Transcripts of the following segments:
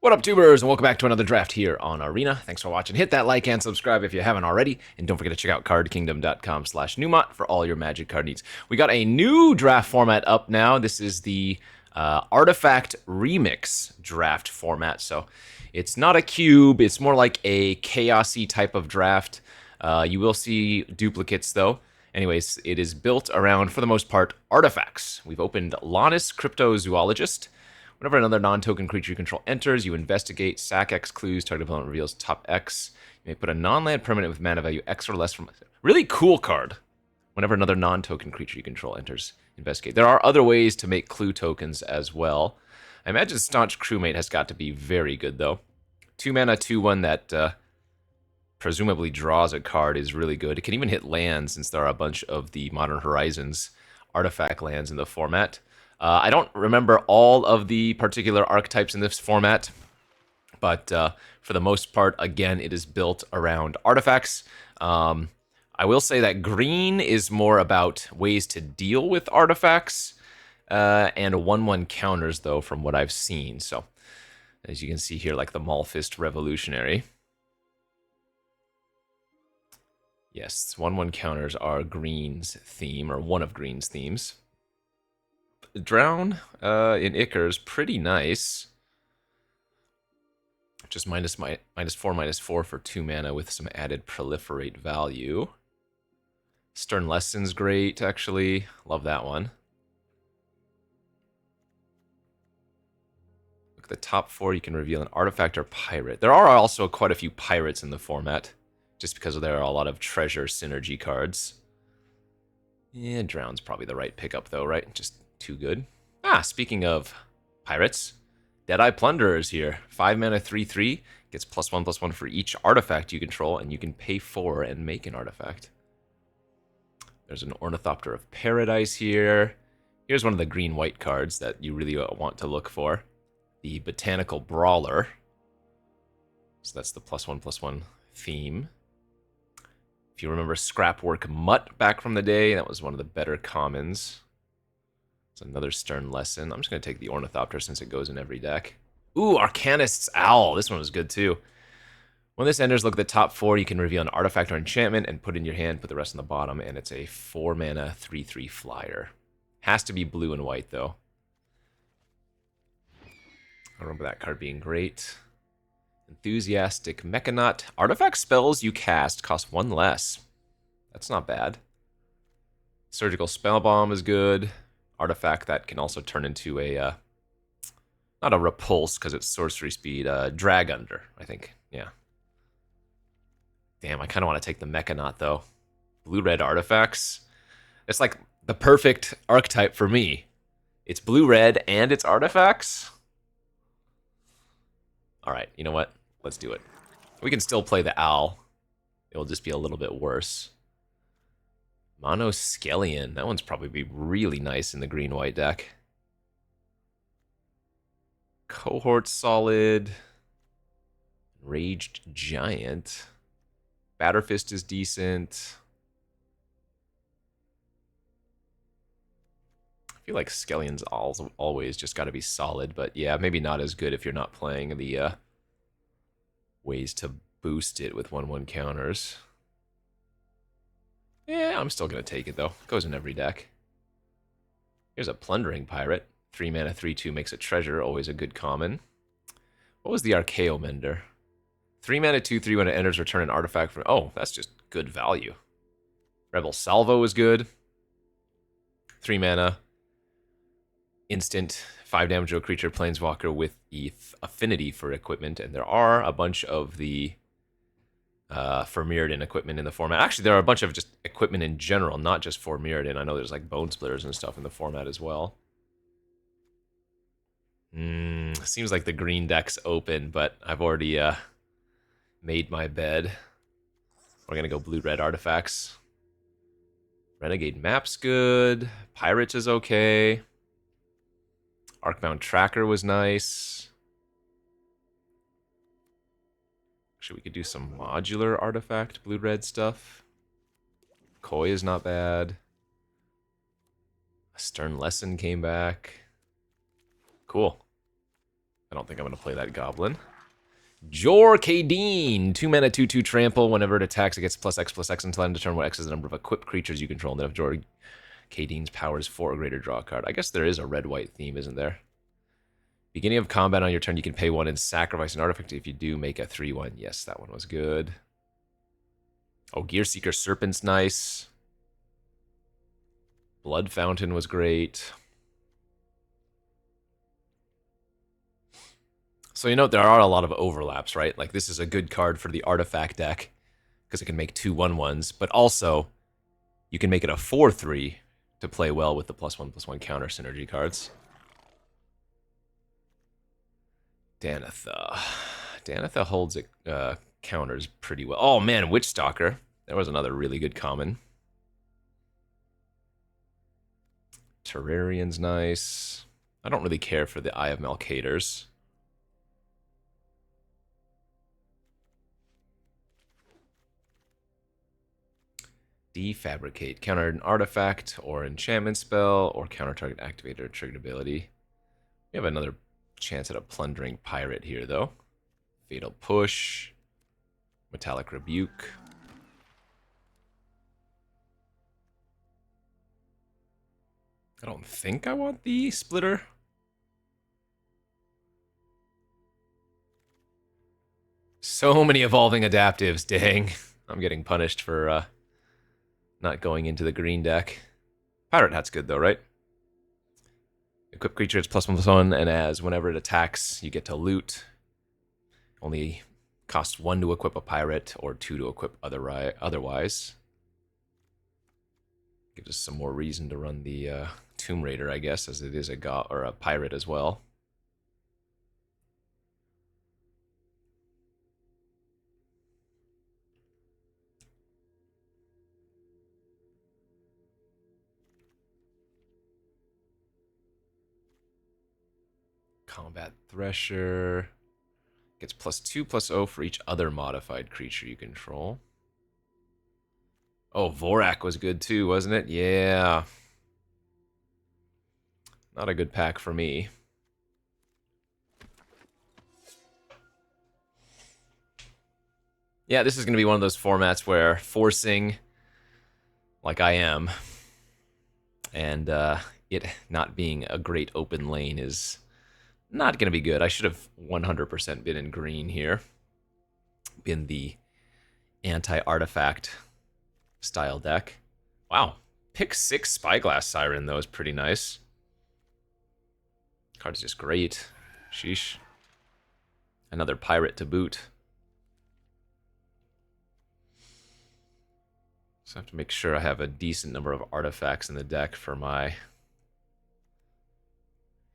What up, tubers, and welcome back to another draft here on Arena. Thanks for watching. Hit that like and subscribe if you haven't already, and don't forget to check out cardkingdom.com/Numot for all your Magic card needs. We got a new draft format up now. This is the Artifact Remix draft format. So it's not a cube; it's more like a chaosy type of draft. You will see duplicates though. Anyways, it is built around, for the most part, artifacts. We've opened Lannis Cryptozoologist. Whenever another non-token creature you control enters, you investigate, sack X clues, target opponent reveals top X. You may put a non-land permanent with mana value X or less from... Really cool card. Whenever another non-token creature you control enters, investigate. There are other ways to make clue tokens as well. I imagine Staunch Crewmate has got to be very good, though. 2 mana, 2/1 that presumably draws a card is really good. It can even hit lands, since there are a bunch of the Modern Horizons artifact lands in the format. I don't remember all of the particular archetypes in this format, but for the most part, again, it is built around artifacts. I will say that green is more about ways to deal with artifacts and 1/1 counters, though, from what I've seen. So, as you can see here, like the Malfist Revolutionary. Yes, 1/1 counters are green's theme, or one of green's themes. Drown in Ichor is pretty nice. Just -4/-4 for 2 mana with some added proliferate value. Stern Lesson's great, actually. Love that one. Look at the top 4, you can reveal an artifact or pirate. There are also quite a few pirates in the format, just because there are a lot of treasure synergy cards. Yeah, Drown's probably the right pickup, though, right? Just too good. Speaking of pirates, Deadeye Plunderer is here. 5 mana, 3/3. Gets +1/+1 for each artifact you control, and you can pay 4 and make an artifact. There's an Ornithopter of Paradise here. Here's one of the green-white cards that you really want to look for. The Botanical Brawler. So that's the +1/+1 theme. If you remember Scrapwork Mutt back from the day, that was one of the better commons. It's another Stern Lesson. I'm just going to take the Ornithopter since it goes in every deck. Ooh, Arcanist's Owl. This one was good too. When this enters, look at the top 4. You can reveal an artifact or enchantment and put it in your hand, put the rest on the bottom, and it's a 4 mana, 3/3 flyer. Has to be blue and white, though. I remember that card being great. Enthusiastic Mechanaut. Artifact spells you cast cost 1 less. That's not bad. Surgical Spell Bomb is good. Artifact that can also turn into a, not a repulse because it's sorcery speed, Drag Under, I think. Yeah. Damn, I kind of want to take the Mechanaut, though. Blue-red artifacts. It's like the perfect archetype for me. It's blue-red and it's artifacts. All right, you know what? Let's do it. We can still play the Owl. It'll just be a little bit worse. Monoskellion. That one's probably be really nice in the green-white deck. Cohort solid. Raged Giant. Batterfist is decent. I feel like Skellion's always just got to be solid, but yeah, maybe not as good if you're not playing the ways to boost it with 1/1 counters. Yeah, I'm still going to take it, though. Goes in every deck. Here's a Plundering Pirate. 3 mana, 3/2 makes a treasure. Always a good common. What was the Archaeo Mender? 3 mana, 2/3 when it enters, return an artifact from... Oh, that's just good value. Rebel Salvo is good. 3 mana. Instant. 5 damage to a creature, Planeswalker with affinity for equipment. And there are a bunch of the... for Mirrodin equipment in the format. Actually, there are a bunch of just equipment in general, not just for Mirrodin. I know there's like Bone Splitters and stuff in the format as well. Seems like the green deck's open, but I've already made my bed. We're gonna go blue-red artifacts. Renegade Map's good. Pirates is okay. Arcbound Tracker was nice. Actually, we could do some modular artifact blue-red stuff. Koi is not bad. A Stern Lesson came back. Cool. I don't think I'm going to play that goblin. Jor Kadeen, 2 mana, 2/2 trample. Whenever it attacks, it gets +X/+X until end of turn, where X is the number of equipped creatures you control. And then if Jor Kadeen's power is 4 or greater, draw a card. I guess there is a red-white theme, isn't there? Beginning of combat on your turn, you can pay 1 and sacrifice an artifact. If you do, make a 3/1. Yes, that one was good. Oh, Gearseeker Serpent's nice. Blood Fountain was great. So you know there are a lot of overlaps, right? Like this is a good card for the artifact deck because it can make 2 1/1s, but also you can make it a 4/3 to play well with the +1/+1 counter synergy cards. Danitha. Danitha holds it counters pretty well. Oh man, Witchstalker. That was another really good common. Terrarian's nice. I don't really care for the Eye of Malcators. Defabricate. Counter an artifact or enchantment spell or counter target activator or triggered ability. We have another chance at a plundering pirate here, though. Fatal Push. Metallic Rebuke. I don't think I want the splitter. So many evolving adaptives, dang. I'm getting punished for not going into the green deck. Pirate Hat's good though, right? Equip creature, it's +1/+1, and as whenever it attacks, you get to loot. Only costs 1 to equip a pirate, or 2 to equip otherwise. Gives us some more reason to run the Tomb Raider, I guess, as it is a pirate as well. Combat Thresher. Gets +2/+0 for each other modified creature you control. Oh, Vorak was good too, wasn't it? Yeah. Not a good pack for me. Yeah, this is going to be one of those formats where forcing, like I am, and it not being a great open lane is not going to be good. I should have 100% been in green here. Been the anti-artifact style deck. Wow. Pick 6 Spyglass Siren, though, is pretty nice. Card's just great. Sheesh. Another pirate to boot. So I have to make sure I have a decent number of artifacts in the deck for my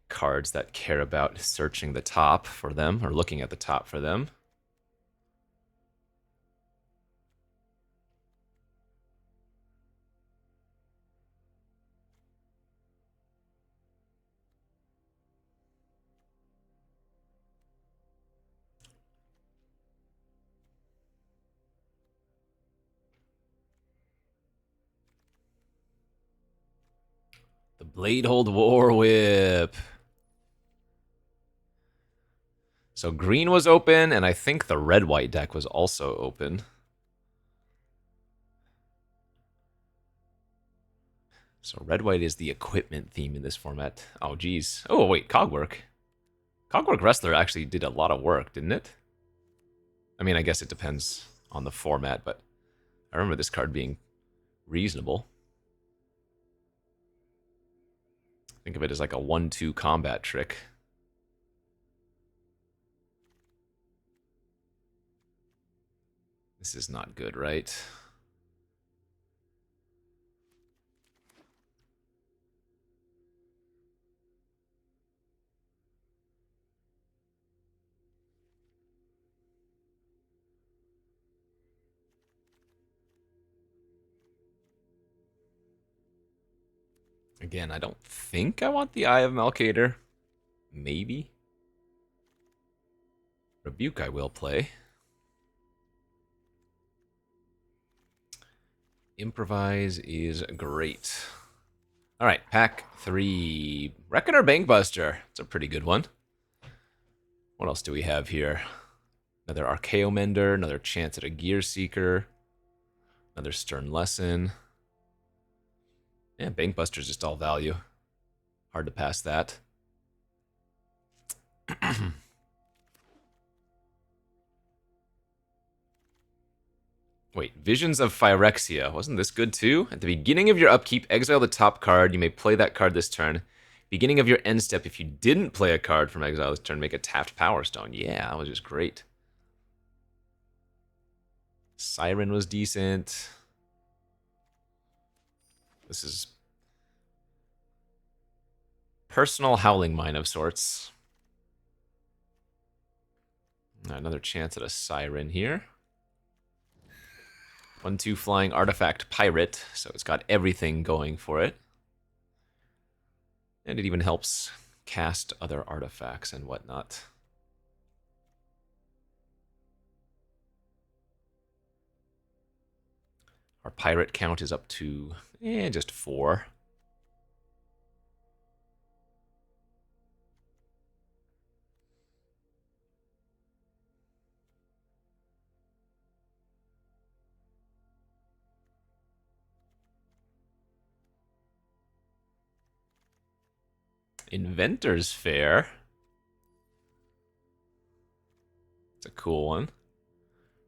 cards that care about searching the top for them, or looking at the top for them. The Bladehold War Whip. So green was open, and I think the red-white deck was also open. So red-white is the equipment theme in this format. Oh, geez. Oh, wait, Cogwork. Cogwork Wrestler actually did a lot of work, didn't it? I mean, I guess it depends on the format, but I remember this card being reasonable. Think of it as like a 1/2 combat trick. This is not good, right? Again, I don't think I want the Eye of Malcator. Maybe. Rebuke I will play. Improvise is great. All right, pack 3. Reckoner Bankbuster. It's a pretty good one. What else do we have here? Another Archaeomender, another chance at a Gear Seeker, another Stern Lesson. Yeah, Bankbuster's just all value. Hard to pass that. Wait, Visions of Phyrexia. Wasn't this good too? At the beginning of your upkeep, exile the top card. You may play that card this turn. Beginning of your end step, if you didn't play a card from exile this turn, make a tapped Power Stone. Yeah, that was just great. Siren was decent. This is personal Howling Mine of sorts. Another chance at a Siren here. 1/2 flying artifact pirate, so it's got everything going for it. And it even helps cast other artifacts and whatnot. Our pirate count is up to just 4. Inventor's Fair. It's a cool one.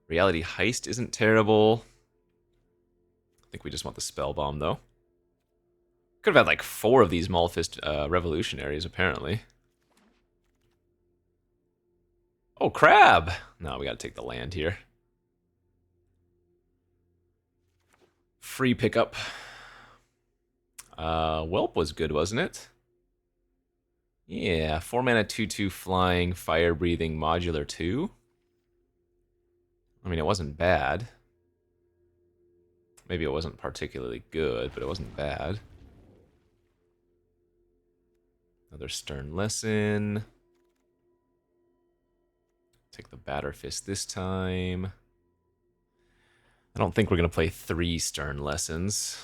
Reality Heist isn't terrible. I think we just want the Spell Bomb, though. Could have had like 4 of these Malfist Revolutionaries, apparently. Oh, Crab! No, we gotta take the land here. Free pickup. Whelp was good, wasn't it? Yeah, 4 mana 2/2 flying, fire breathing, modular 2. I mean, it wasn't bad. Maybe it wasn't particularly good, but it wasn't bad. Another Stern Lesson. Take the Batter Fist this time. I don't think we're going to play 3 Stern Lessons.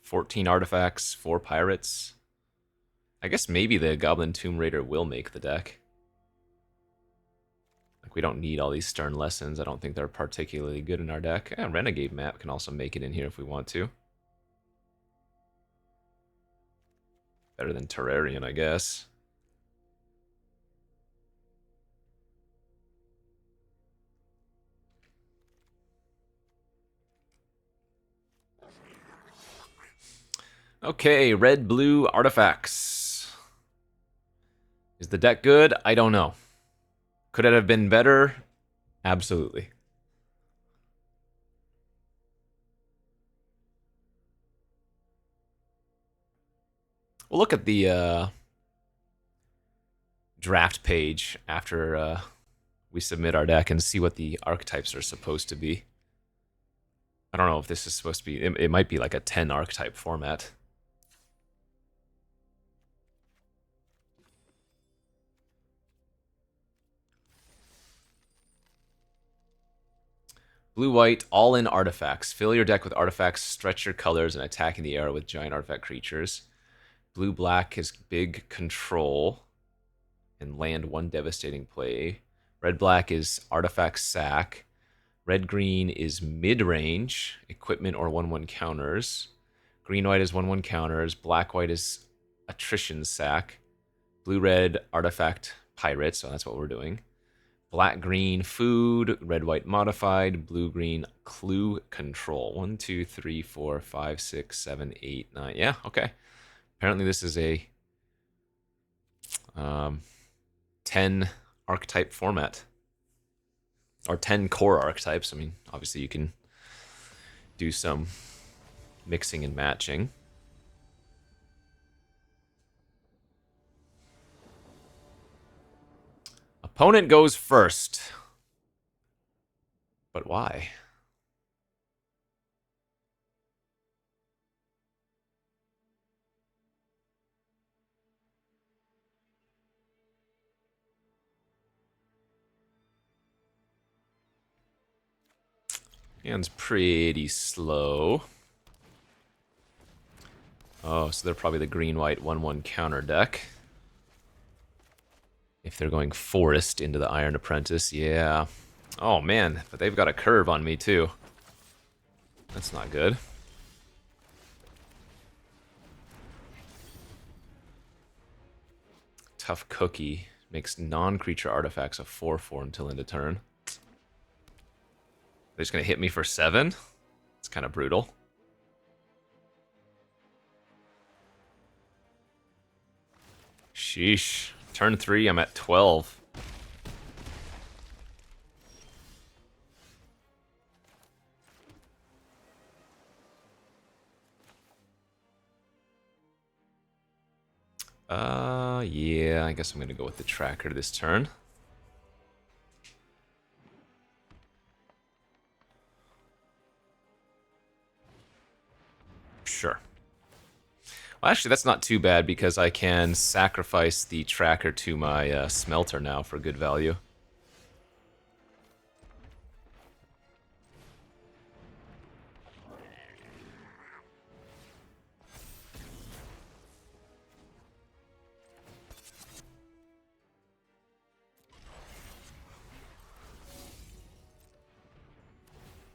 "14 artifacts, 4 pirates. I guess maybe the Goblin Tomb Raider will make the deck. Like, we don't need all these Stern Lessons. I don't think they're particularly good in our deck. Renegade Map can also make it in here if we want to. Better than Terrarian, I guess. Okay, red-blue artifacts. Is the deck good? I don't know. Could it have been better? Absolutely. We'll look at the draft page after we submit our deck and see what the archetypes are supposed to be. I don't know if this is supposed to be... It might be like a 10 archetype format. Blue-white, all-in artifacts. Fill your deck with artifacts, stretch your colors, and attack in the air with giant artifact creatures. Blue-black is big control and land 1 devastating play. Red-black is artifact sack. Red-green is mid-range, equipment or 1/1 counters. Green-white is 1/1 counters. Black-white is attrition sack. Blue-red, artifact pirate, so that's what we're doing. Black-green, food. Red-white, modified. Blue-green, clue control. 1, 2, 3, 4, 5, 6, 7, 8, 9. Yeah, okay. Apparently this is a 10 archetype format. Or 10 core archetypes. I mean, obviously you can do some mixing and matching. Opponent goes first. But why? Hand's pretty slow. Oh, so they're probably the green-white 1/1 counter deck. If they're going Forest into the Iron Apprentice, yeah. Oh, man, but they've got a curve on me, too. That's not good. Tough Cookie makes non-creature artifacts a 4/4 until end of turn. They're just going to hit me for 7? It's kind of brutal. Sheesh. Turn 3, I'm at 12. Yeah, I guess I'm gonna go with the tracker this turn. Sure. Well, actually, that's not too bad because I can sacrifice the tracker to my smelter now for good value.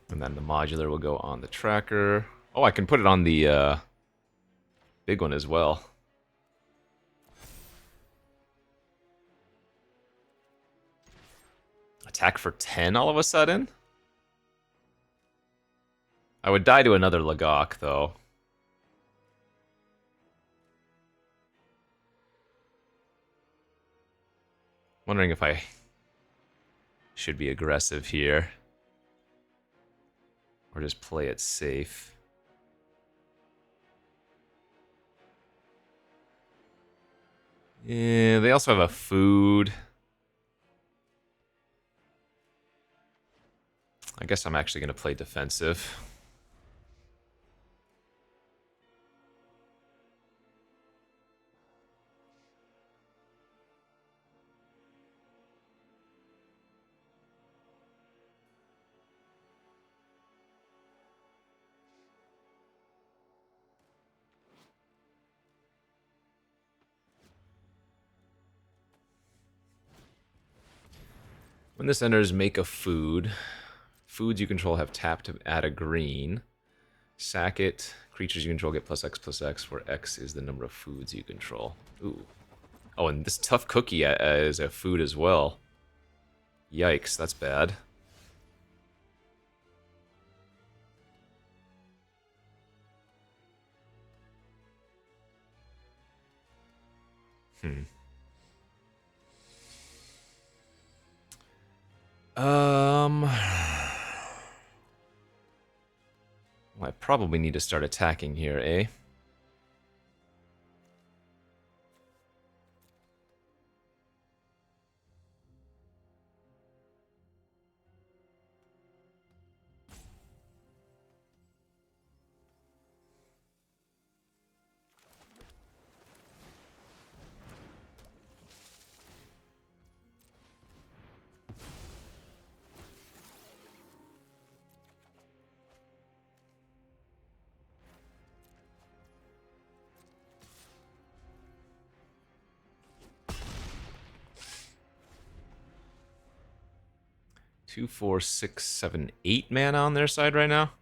And then the modular will go on the tracker. Oh, I can put it on the big one as well. Attack for 10 all of a sudden? I would die to another Lagok, though. Wondering if I should be aggressive here. Or just play it safe. Yeah, they also have a food. I guess I'm actually going to play defensive. When this enters, make a food. Foods you control have tapped to add a green. Sack it. Creatures you control get +X/+X, where X is the number of foods you control. Ooh. Oh, and this tough cookie is a food as well. Yikes, that's bad. Well, I probably need to start attacking here, eh? Two, 4, 6, 7, 8 mana on their side right now.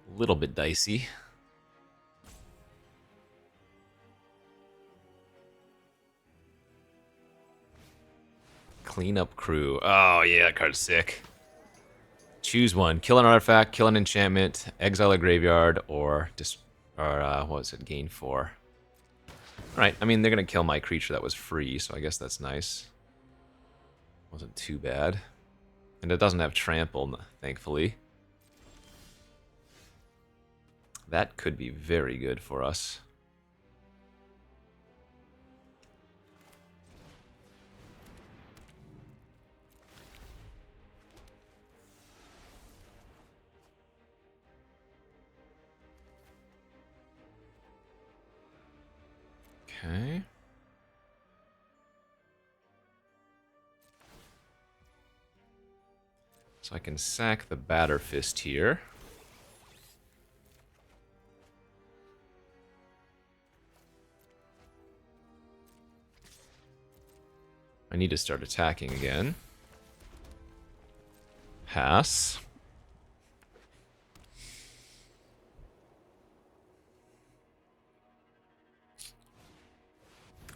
A little bit dicey. Cleanup crew. Oh, yeah, that card's sick. Choose one. Kill an artifact, kill an enchantment, exile a graveyard, or what was it? Gain 4. Alright, I mean, they're going to kill my creature that was free, so I guess that's nice. Wasn't too bad. And it doesn't have trample, thankfully. That could be very good for us. Okay. So I can sack the Batter Fist here. I need to start attacking again. Pass.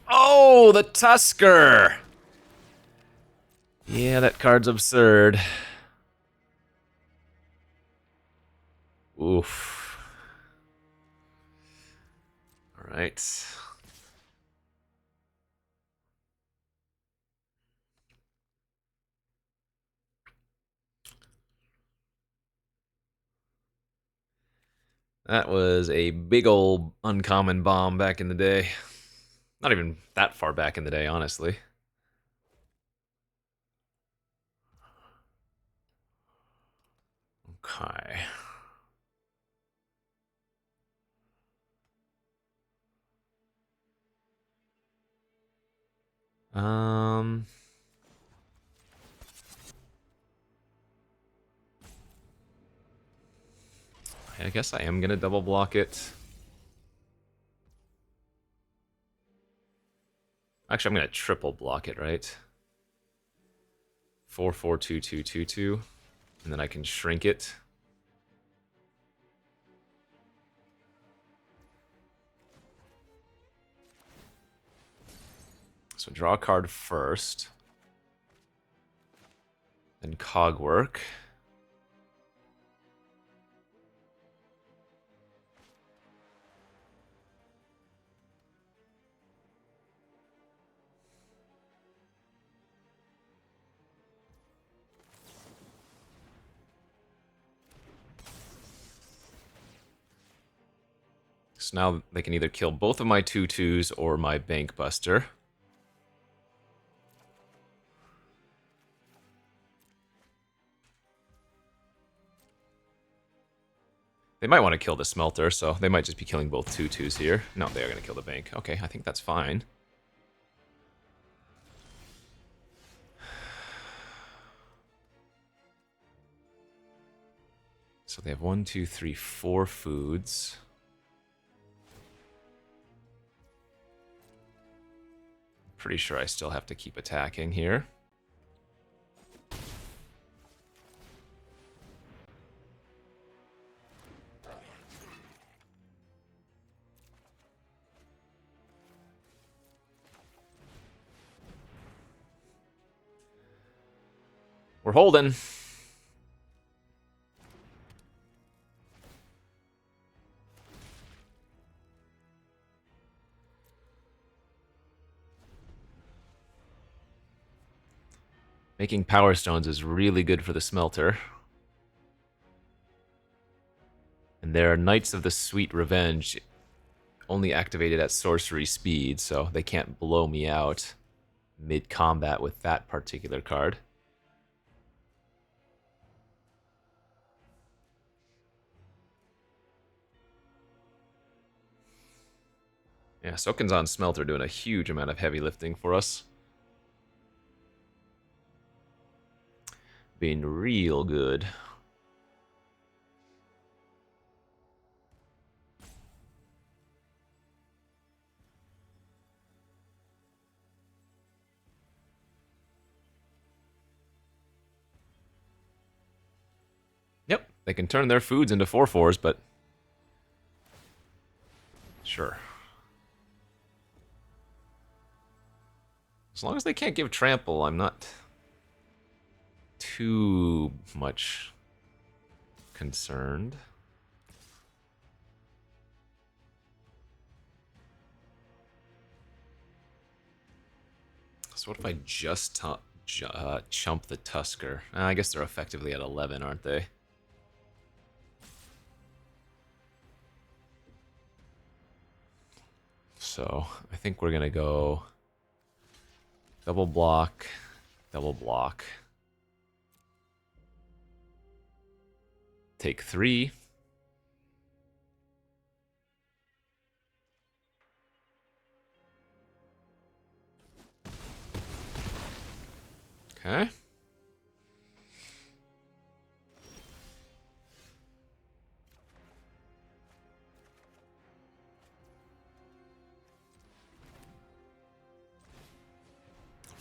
Oh, the Tusker! Yeah, that card's absurd. Oof. Alright. That was a big old uncommon bomb back in the day. Not even that far back in the day, honestly. Okay. Um... I guess I am gonna double block it. Actually, I'm gonna triple block it, right? 4-4-2-2-2-2, and then I can shrink it. So draw a card first, then Cogwork. So now they can either kill both of my 2/2s or my Bank Buster. They might want to kill the Smelter, so they might just be killing both 2/2s here. No, they are going to kill the Bank. Okay, I think that's fine. So they have 1, 2, 3, 4 foods. Pretty sure I still have to keep attacking here. We're holding. Making Power Stones is really good for the Smelter. And there are Knights of the Sweet Revenge only activated at sorcery speed, so they can't blow me out mid-combat with that particular card. Yeah, Soken's Smelter doing a huge amount of heavy lifting for us. Being real good. Yep, they can turn their foods into 4/4s, but sure. As long as they can't give trample, I'm not too much concerned. So what if I just chump the Tusker? I guess they're effectively at 11, aren't they? So I think we're gonna go double block, double block. Take 3.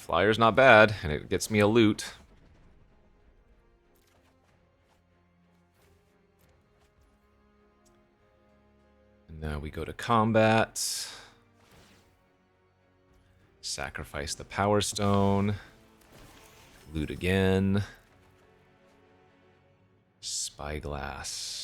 Flyer's not bad, and it gets me a loot. And now we go to combat. Sacrifice the Power Stone. Loot again. Spyglass.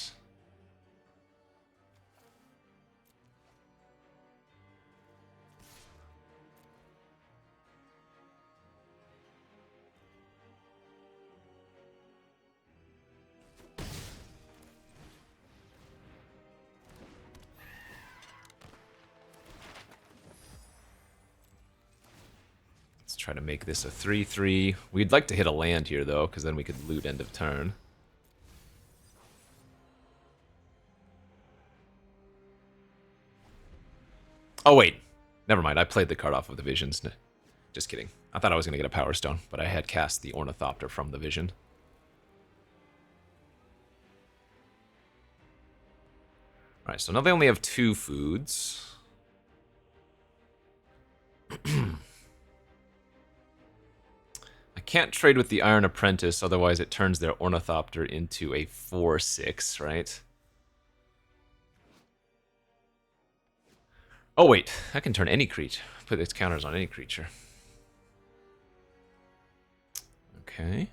Let's try to make this a 3/3. We'd like to hit a land here, though, because then we could loot end of turn. Oh, wait. Never mind. I played the card off of the Visions. Just kidding. I thought I was going to get a Power Stone, but I had cast the Ornithopter from the Vision. Alright, so now they only have 2 foods. I can't trade with the Iron Apprentice, otherwise it turns their Ornithopter into a 4/6, right? Oh wait, I can turn any creature. Put its counters on any creature. Okay.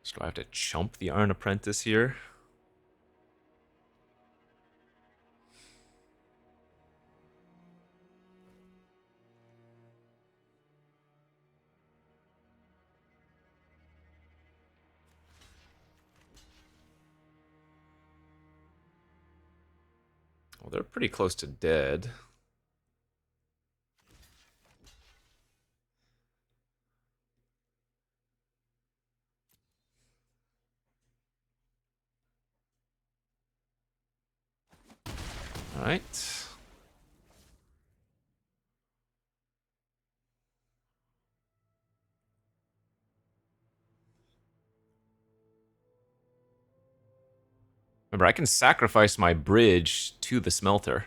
So do I have to chump the Iron Apprentice here? Well, they're pretty close to dead. All right. Remember, I can sacrifice my bridge to the smelter.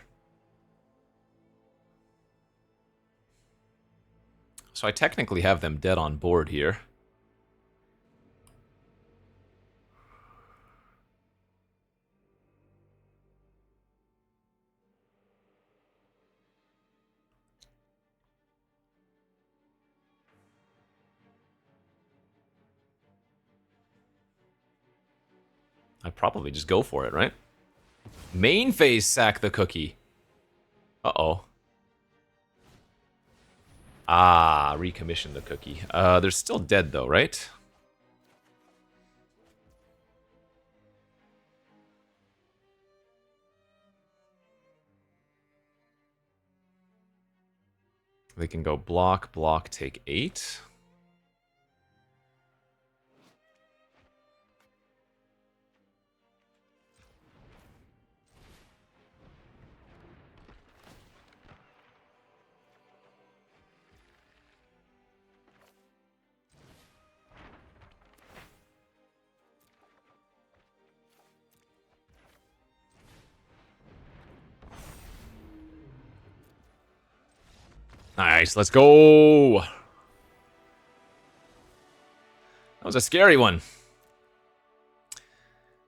So I technically have them dead on board here. I'd probably just go for it, right? Main phase sack the cookie. Uh-oh. Ah, recommission the cookie. They're still dead though, right? They can go block, block, take 8. Nice, let's go! That was a scary one.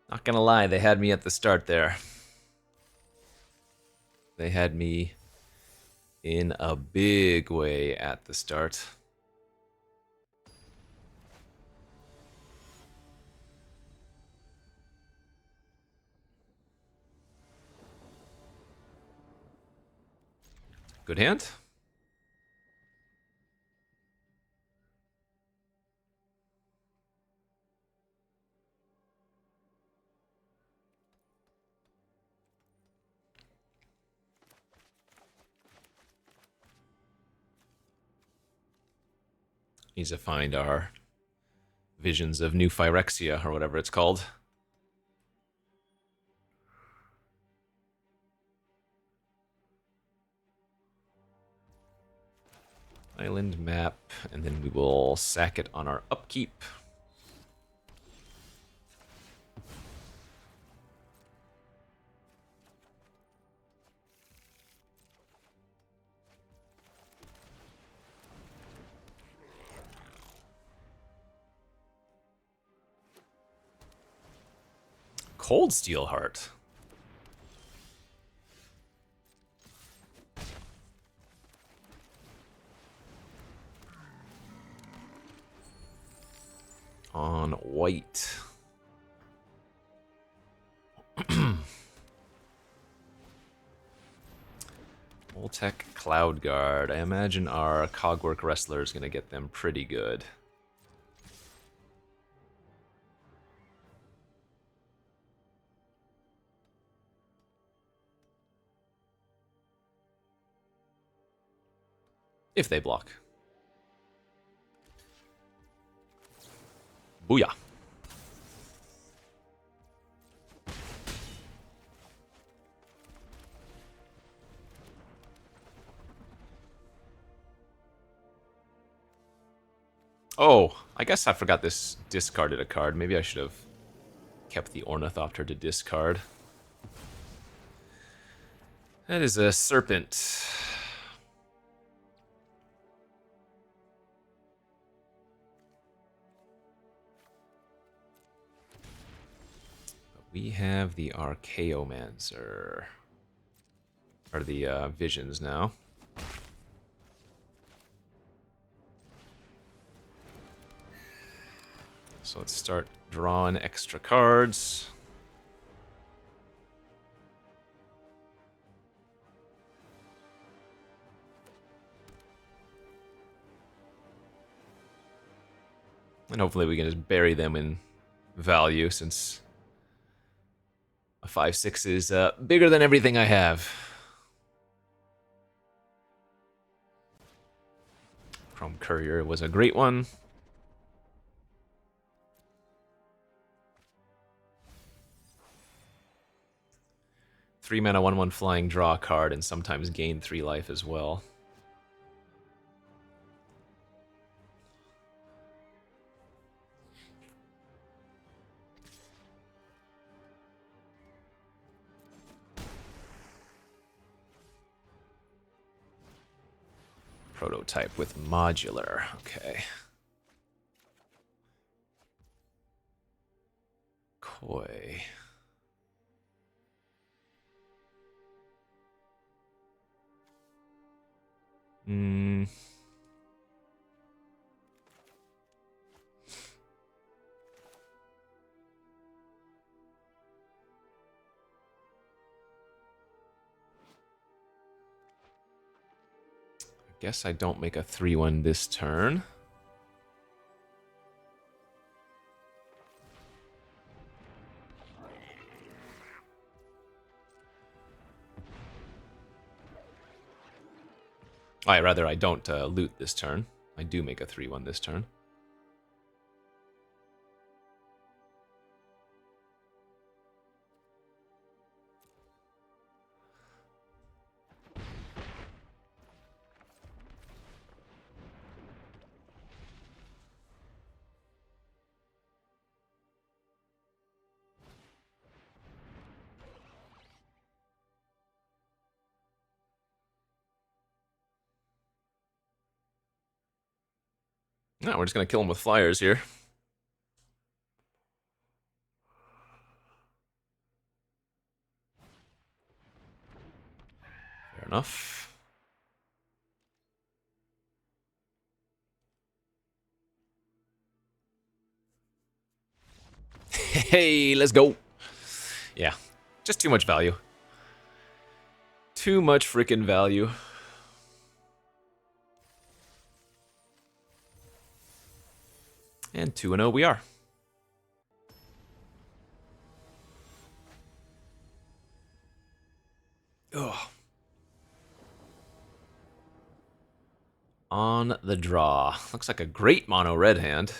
Not gonna lie, they had me at the start there. They had me in a big way at the start. Good hand. Needs to find our visions of New Phyrexia, or whatever it's called. Island map, and then we will sack it on our upkeep. Cold Steel Heart. On white. Voltec Cloud Guard. I imagine our Cogwork Wrestler is going to get them pretty good. If they block. Booyah. Oh, I guess I forgot this discarded a card. Maybe I should have kept the Ornithopter to discard. That is a Serpent. We have the Archaeomancer. Or the Visions now. So let's start drawing extra cards. And hopefully we can just bury them in value, since a 5/6 is bigger than everything I have. Chrome Courier was a great one. Three mana, 1/1 flying, draw a card, and sometimes gain 3 life as well. Prototype with modular. Okay. Koi. Guess I don't make a 3/1 this turn. Rather, I don't loot this turn. I do make a 3/1 this turn. No, we're just going to kill him with flyers here. Fair enough. Hey, let's go. Yeah, just too much value. Too much freaking value. And 2-0 we are. Ugh. On the draw. Looks like a great mono red hand.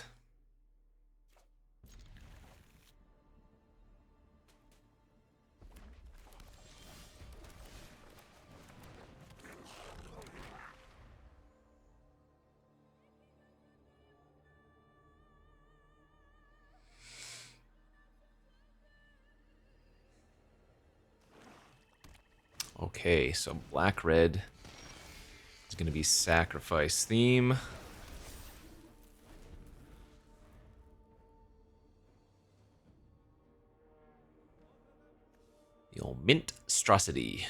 Okay, so black-red is going to be sacrifice theme. The old Mint-strosity.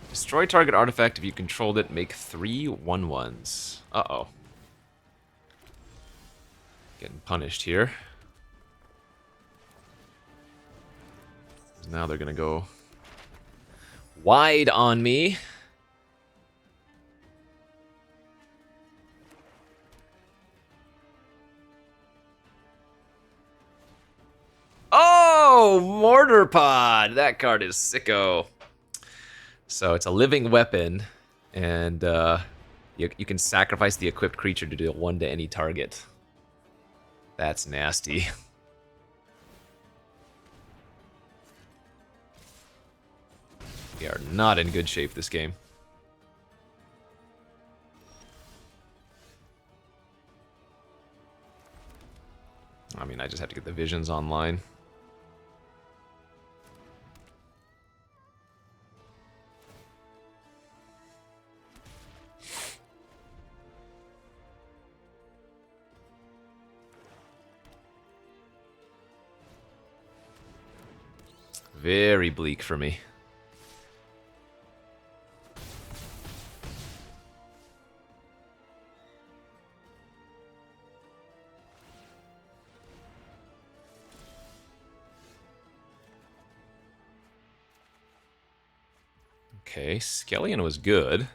Destroy target artifact if you controlled it. Make 3 1/1s. Uh-oh. Getting punished here. Now they're gonna go wide on me. Oh, Mortar Pod! That card is sicko. So it's a living weapon, and you can sacrifice the equipped creature to deal 1 to any target. That's nasty. We are not in good shape this game. I mean, I just have to get the visions online. Very bleak for me. Okay, Skellion was good.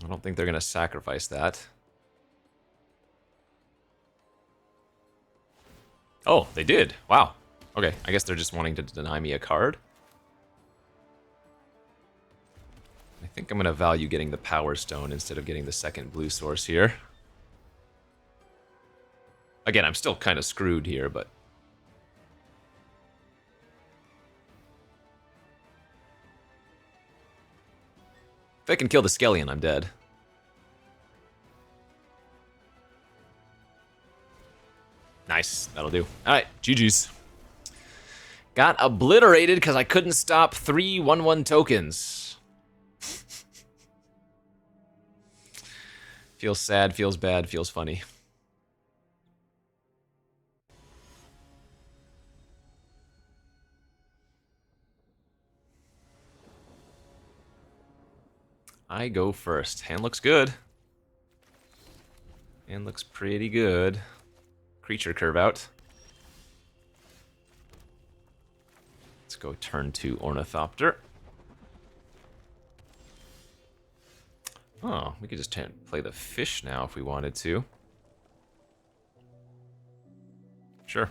I don't think they're going to sacrifice that. Oh, they did. Wow. Okay, I guess they're just wanting to deny me a card. I think I'm going to value getting the Power Stone instead of getting the second blue source here. Again, I'm still kind of screwed here, but... if I can kill the Skellion, I'm dead. Nice, that'll do. Alright, GG's. Got obliterated because I couldn't stop 3 1/1 tokens. Feels sad, feels bad, feels funny. I go first. Hand looks good. Hand looks pretty good. Creature curve out. Let's go turn 2 Ornithopter. Oh, we could just play the fish now if we wanted to. Sure.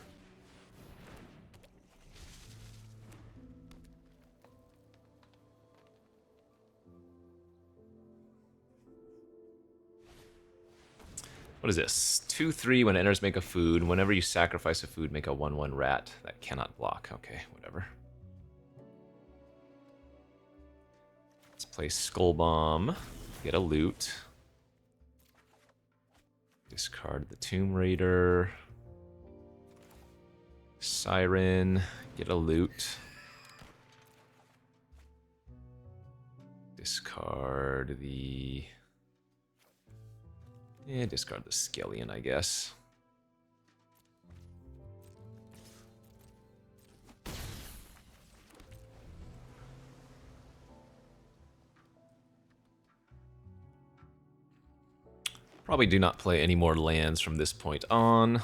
What is this? 2/3 when it enters, make a food. Whenever you sacrifice a food, make a 1/1 rat. That cannot block. Okay, whatever. Let's play Skull Bomb. Get a loot. Discard the Tomb Raider. Siren. Get a loot. Discard the... yeah, discard the Skellion, I guess. Probably do not play any more lands from this point on.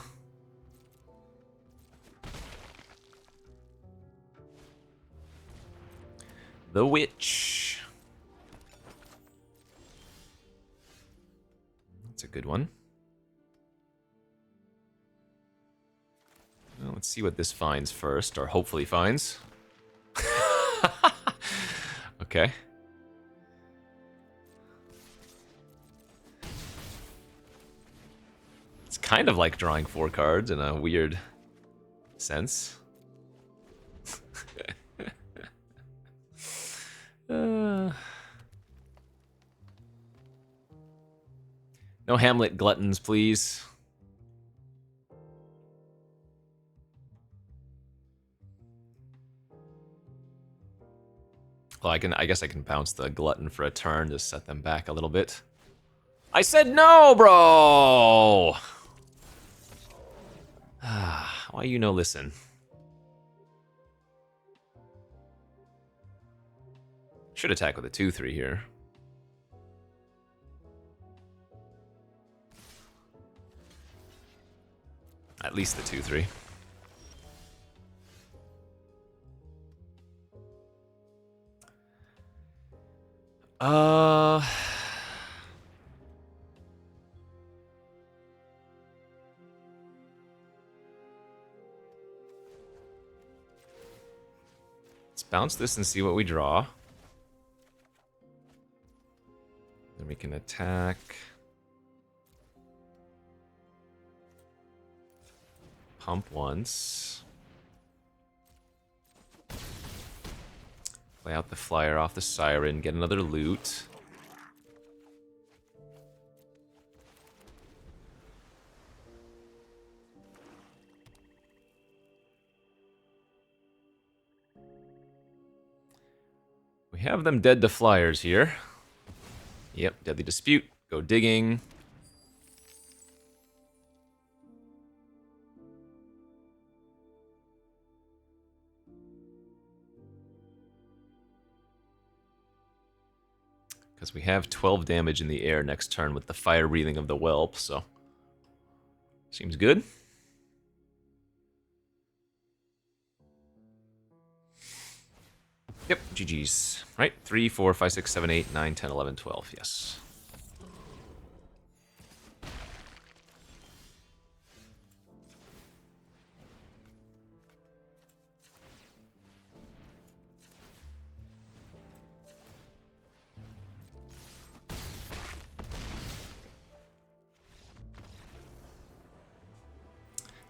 The Witch. That's a good one. Well, let's see what this finds first, or hopefully finds. Okay. It's kind of like drawing 4 cards in a weird sense. No Hamlet gluttons, please. Well, I guess I can bounce the glutton for a turn to set them back a little bit. I said no, bro! Why you no listen? Should attack with a 2-3 here. At least the 2-3. Let's bounce this and see what we draw. Then we can attack. Pump once. Play out the flyer off the siren, get another loot. We have them dead to flyers here. Yep, Deadly Dispute. Go digging. Because we have 12 damage in the air next turn with the fire breathing of the whelp, so seems good. Yep, GG's. Right, 3, 4, 5, 6, 7, 8, 9, 10, 11, 12, yes.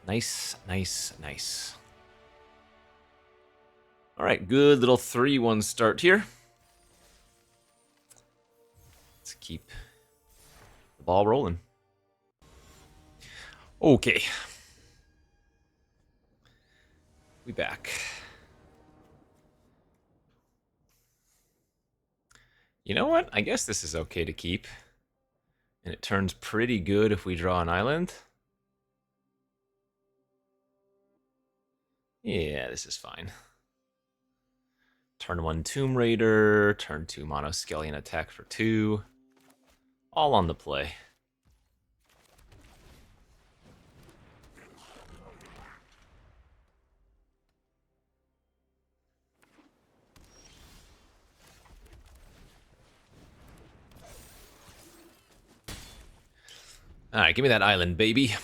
Nice, nice, nice. All right, good little 3-1 start here. Let's keep the ball rolling. Okay. We back. You know what? I guess this is okay to keep. And it turns pretty good if we draw an island. Yeah, this is fine. Turn 1 Tomb Raider, turn 2 Monoscallion attack for 2. All on the play. Alright, give me that island, baby.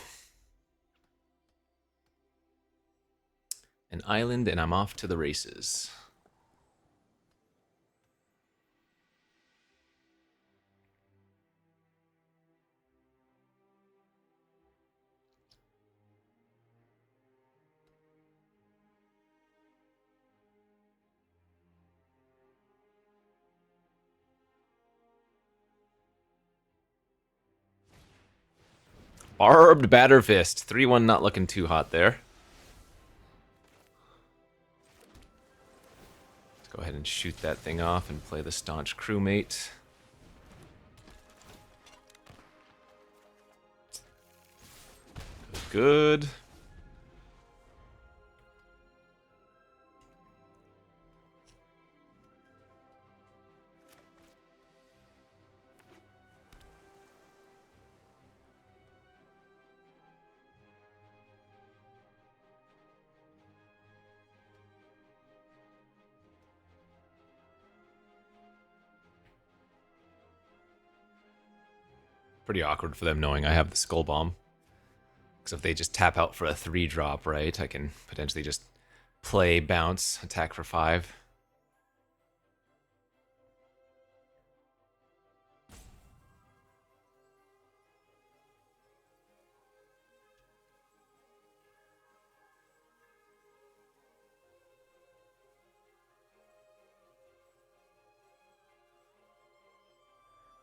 An island, and I'm off to the races. Barbed Batterfist. 3-1 not looking too hot there. Let's go ahead and shoot that thing off and play the Staunch Crewmate. Good. Pretty awkward for them knowing I have the Skull Bomb. Because if they just tap out for a 3-drop, right, I can potentially just play, bounce, attack for 5.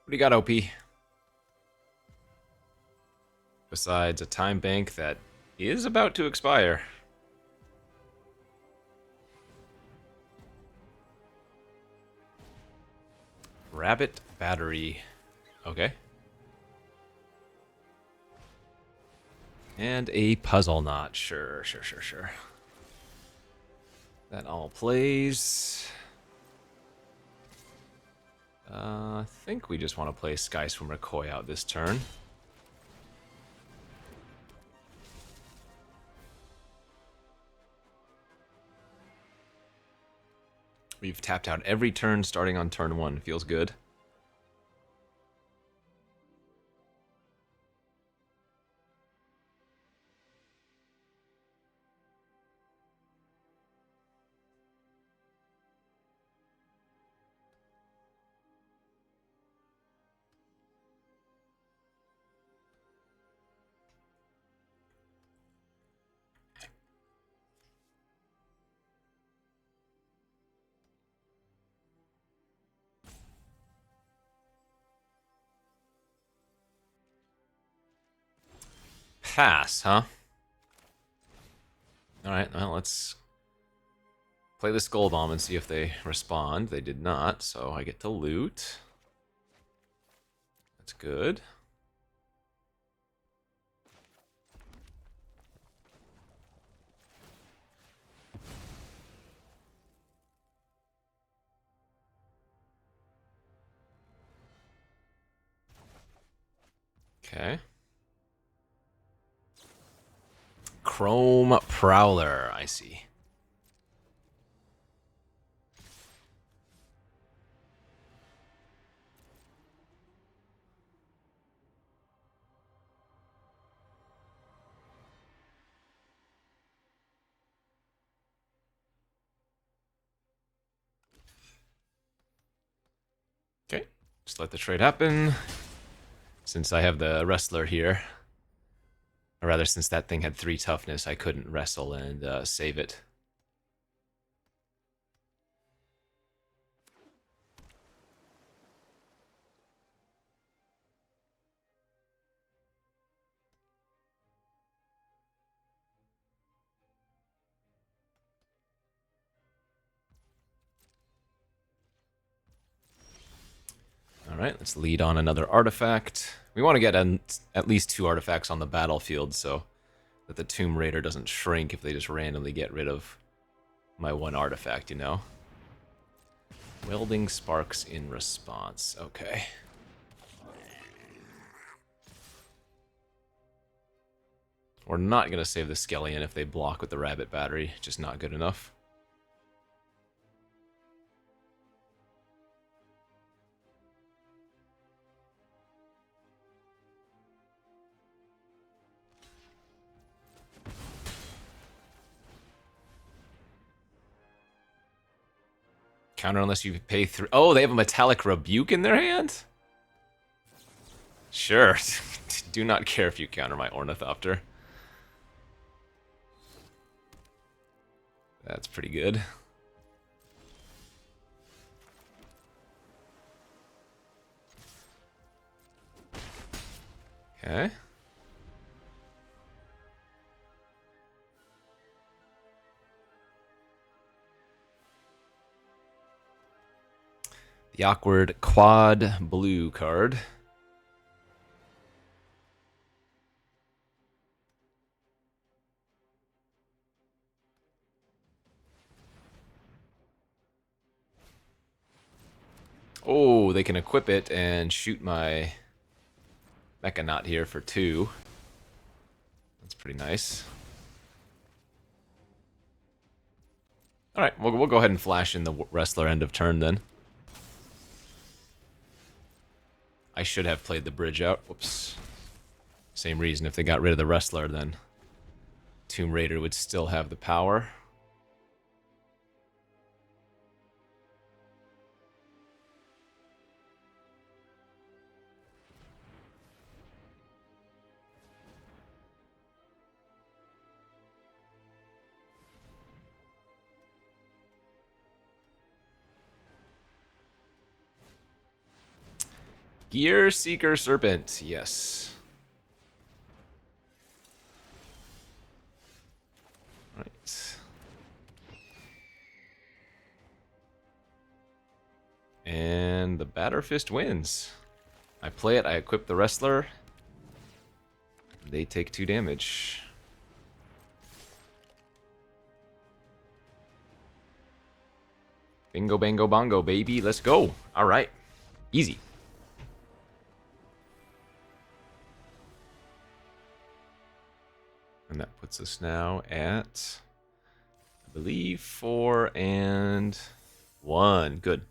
What do you got, OP? Besides a time bank that is about to expire. Rabbit battery. Okay. And a puzzle knot. Sure. That all plays. I think we just want to play Sky Swimmer Koi out this turn. We've tapped out every turn starting on turn 1. Feels good. Pass, huh? Alright, well, let's play the Skull Bomb and see if they respond. They did not, so I get to loot. That's good. Okay. Chrome Prowler, I see. Okay, just let the trade happen. Since I have the wrestler here, or rather, since that thing had 3 toughness, I couldn't wrestle and save it. Alright, let's lead on another artifact. We want to get at least 2 artifacts on the battlefield so that the Tomb Raider doesn't shrink if they just randomly get rid of my 1 artifact, you know? Welding sparks in response. Okay. We're not going to save the Skellion if they block with the rabbit battery. Just not good enough. Counter unless you pay 3. Oh, they have a Metallic Rebuke in their hand? Sure. Do not care if you counter my Ornithopter. That's pretty good. Okay. The awkward quad blue card. Oh, they can equip it and shoot my Mechanaut here for 2. That's pretty nice. Alright, we'll go ahead and flash in the wrestler end of turn then. I should have played the bridge out. Whoops. Same reason, if they got rid of the wrestler, then Tomb Raider would still have the power. Gear Seeker Serpent, yes. And the Batter Fist wins. I play it, I equip the Wrestler. They take 2 damage. Bingo, bango, bongo, baby. Let's go. All right. Easy. And that puts us now at, I believe, 4 and 1. Good.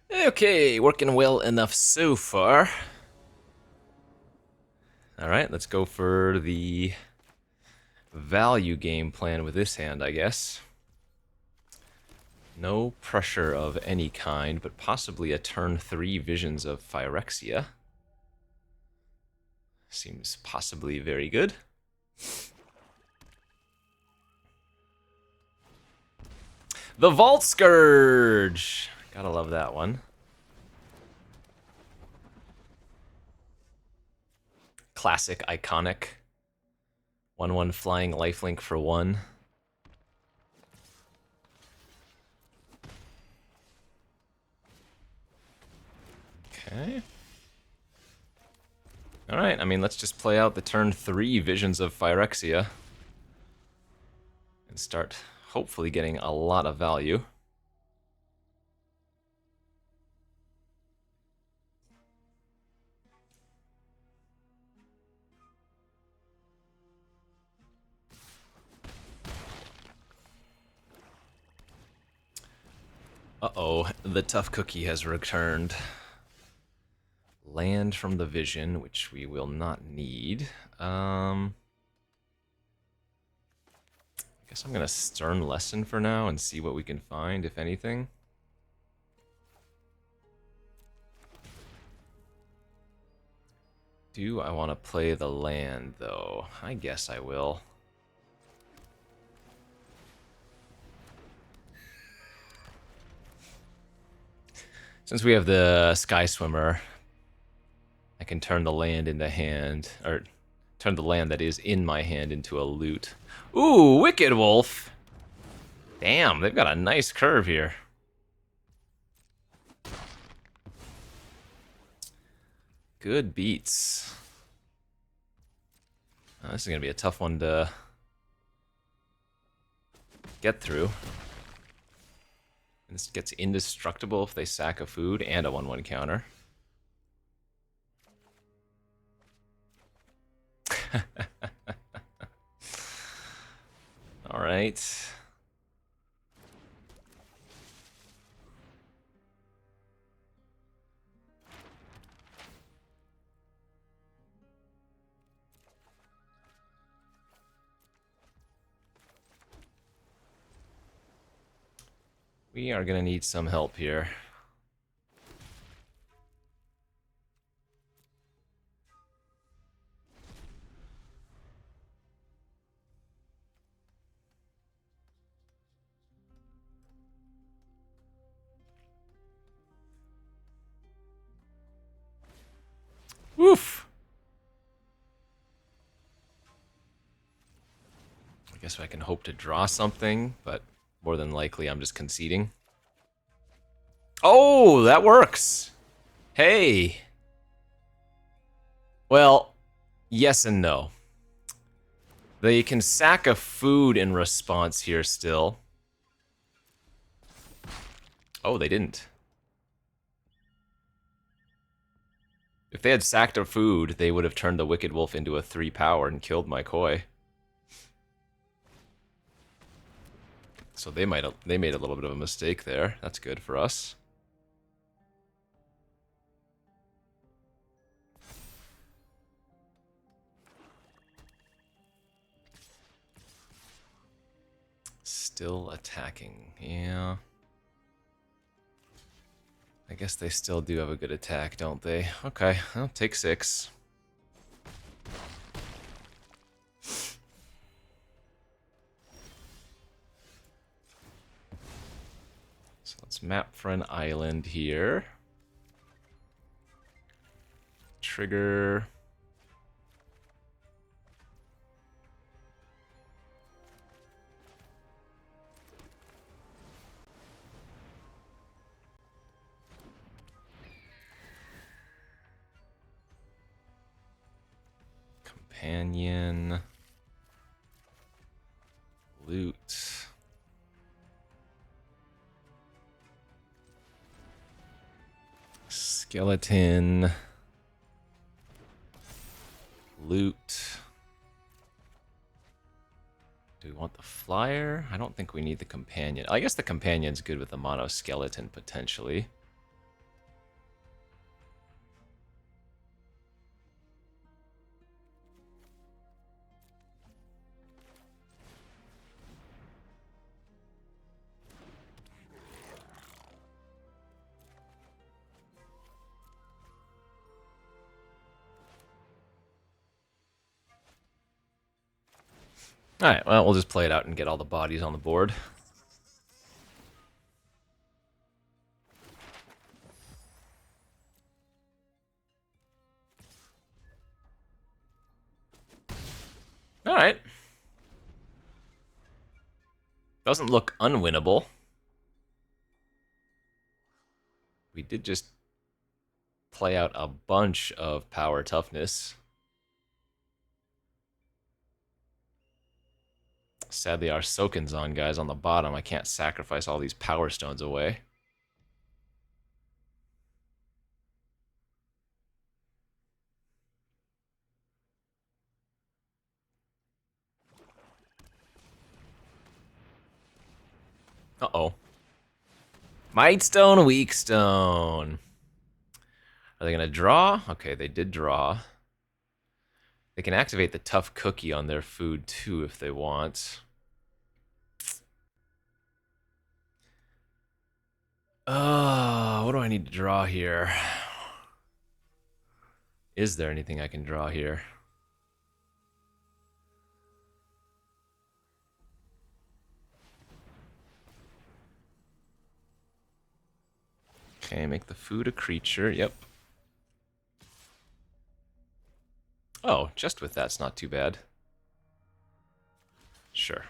Okay, working well enough so far. All right, let's go for the value game plan with this hand, I guess. No pressure of any kind, but possibly a turn 3 Visions of Phyrexia. Seems possibly very good. The Vault Scourge! Gotta love that one. Classic, iconic. 1/1 flying lifelink for 1. Okay. Alright, I mean, let's just play out the turn 3 Visions of Phyrexia. And start hopefully getting a lot of value. Uh-oh, the tough cookie has returned. Land from the Vision, which we will not need. I guess I'm gonna Stern Lesson for now and see what we can find, if anything. Do I want to play the land, though? I guess I will. Since we have the Sky Swimmer, I can turn the land into hand, or turn the land that is in my hand into a loot. Ooh, Wicked Wolf! Damn, they've got a nice curve here. Good beats. Oh, this is going to be a tough one to get through. This gets indestructible if they sack a food and a 1/1 counter. All right. We are going to need some help here. Woof! I guess I can hope to draw something, but more than likely I'm just conceding. Oh, that works! Hey! Well, yes and no. They can sack a food in response here still. Oh, they didn't. If they had sacked a food, they would have turned the Wicked Wolf into a 3-power and killed my Koi. So they made a little bit of a mistake there. That's good for us. Still attacking, yeah. I guess they still do have a good attack, don't they? Okay, I'll take 6. So let's map for an island here. Trigger. Companion. Loot. Skeleton. Loot. Do we want the flyer? I don't think we need the companion. I guess the companion's good with the mono skeleton potentially. Alright, well, we'll just play it out and get all the bodies on the board. Alright. Doesn't look unwinnable. We did just play out a bunch of power toughness. Sadly, our Soken's on guys on the bottom. I can't sacrifice all these power stones away. Uh-oh. Might stone, weak stone. Are they gonna draw? Okay, they did draw. They can activate the tough cookie on their food too if they want. What do I need to draw here? Is there anything I can draw here? Okay, make the food a creature. Yep. Oh, just with that's not too bad. Sure.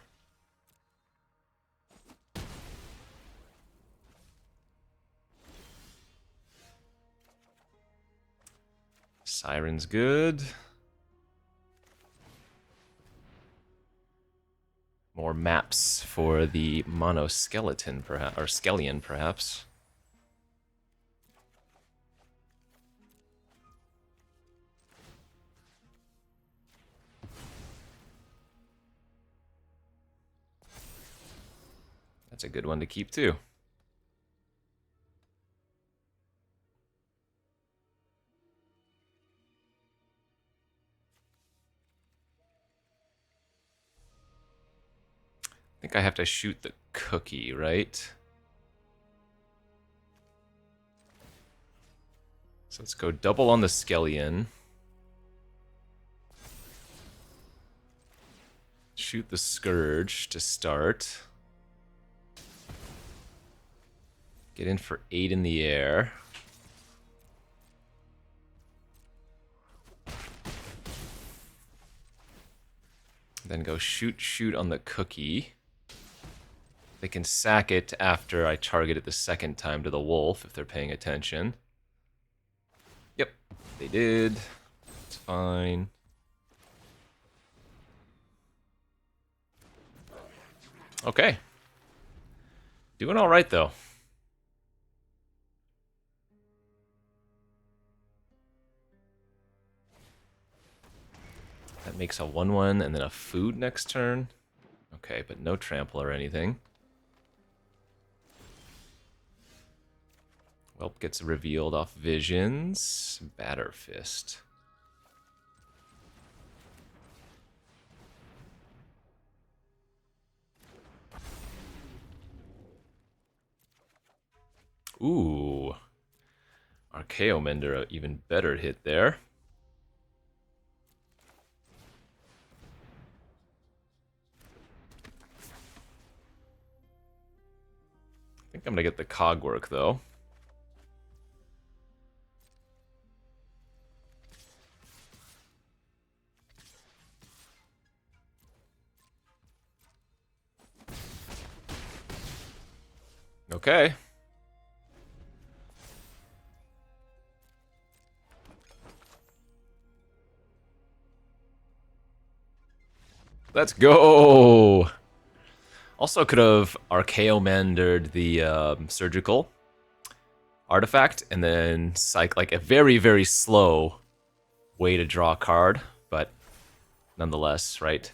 Siren's good. More maps for the monoskeleton, perhaps, or Skellion, perhaps. That's a good one to keep too. I think I have to shoot the cookie, right? So let's go double on the Skellion. Shoot the Scourge to start. Get in for 8 in the air. Then go shoot on the cookie. They can sack it after I target it the second time to the wolf if they're paying attention. Yep, they did. It's fine. Okay. Doing all right, though. That makes a 1/1 and then a food next turn. Okay, but no trample or anything. Whelp gets revealed off visions. Batter Fist. Ooh. Archaeomender, even better hit there. I think I'm gonna get the cog work though. Okay. Let's go! Also could have Archaeomandered the Surgical artifact and then like a very, very slow way to draw a card, but nonetheless, right?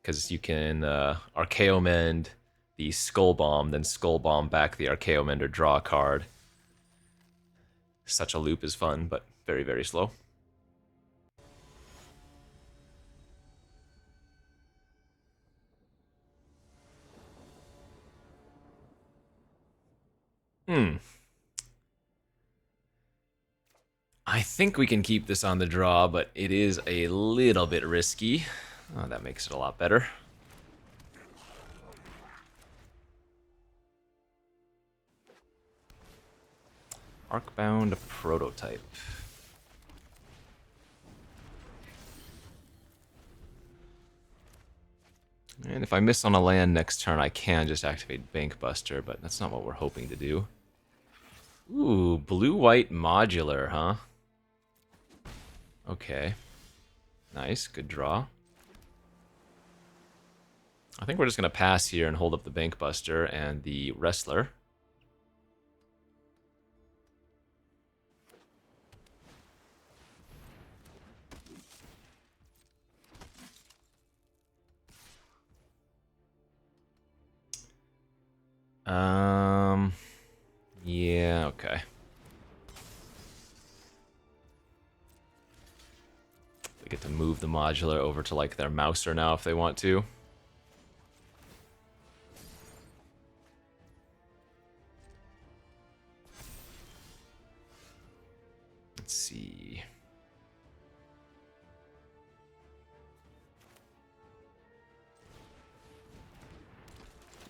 Because you can Archaeomend the Skull Bomb, then Skull Bomb back the Archaeomender, draw a card. Such a loop is fun, but very, very slow. I think we can keep this on the draw, but it is a little bit risky. Oh, that makes it a lot better. Arcbound Prototype. And if I miss on a land next turn, I can just activate Bankbuster, but that's not what we're hoping to do. Ooh, blue-white modular, huh? Okay. Nice, good draw. I think we're just going to pass here and hold up the Bankbuster and the Wrestler. Yeah, okay. They get to move the modular over to like their mouser now if they want to. Let's see.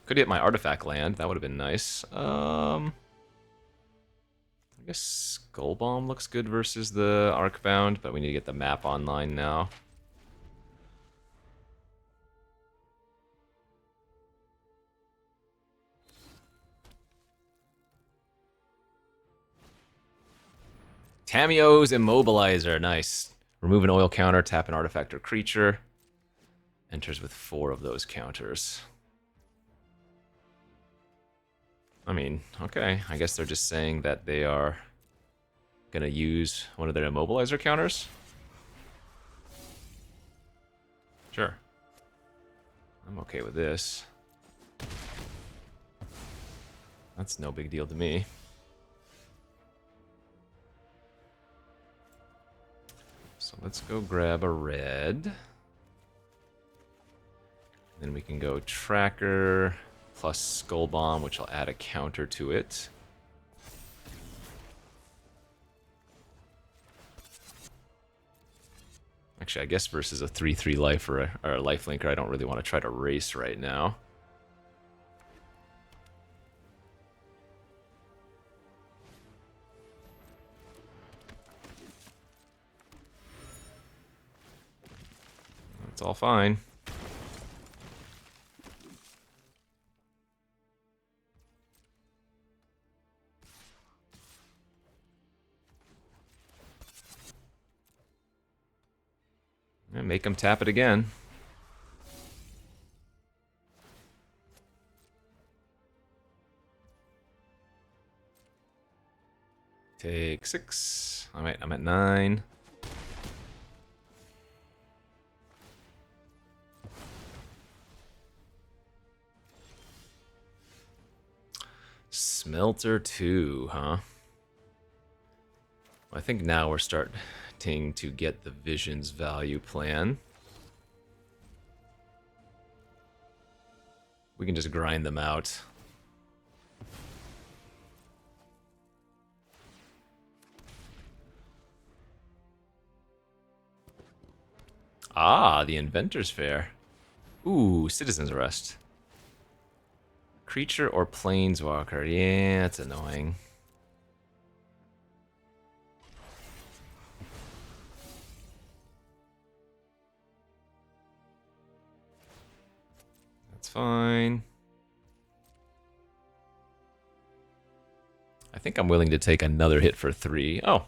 Could hit my artifact land. That would have been nice. I guess Skull Bomb looks good versus the Arcbound, but we need to get the map online now. Tamiyo's Immobilizer, nice. Remove an oil counter, tap an artifact or creature. Enters with 4 of those counters. I mean, okay, I guess they're just saying that they are gonna use one of their Immobilizer counters. Sure. I'm okay with this. That's no big deal to me. So let's go grab a red. Then we can go Tracker plus Skull Bomb, which will add a counter to it. Actually, I guess versus a 3/3 life or a lifelinker, I don't really want to try to race right now. It's all fine. And make them tap it again. Take 6. I'm at 9. Smelter 2, huh? I think now we're starting to get the Vision's value plan. We can just grind them out. Ah, the Inventor's Fair. Ooh, Citizen's Arrest. Creature or Planeswalker. Yeah, that's annoying. That's fine. I think I'm willing to take another hit for 3. Oh.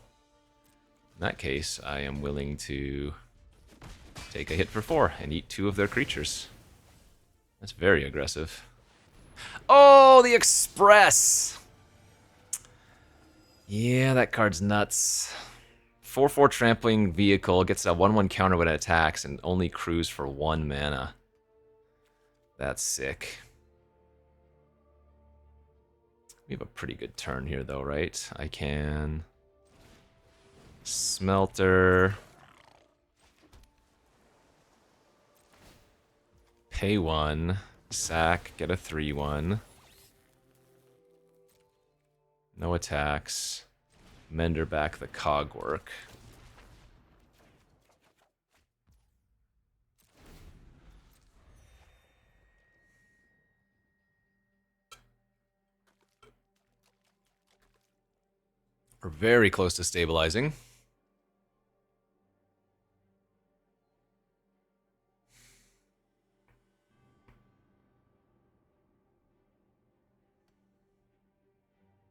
In that case, I am willing to take a hit for 4 and eat 2 of their creatures. That's very aggressive. Oh, the Express! Yeah, that card's nuts. 4/4 trampling vehicle, gets a 1/1 counter when it attacks, and only crews for 1 mana. That's sick. We have a pretty good turn here, though, right? I can... Smelter... Pay 1, sack, get a 3/1. No attacks. Mender back the Cogwork. We're very close to stabilizing.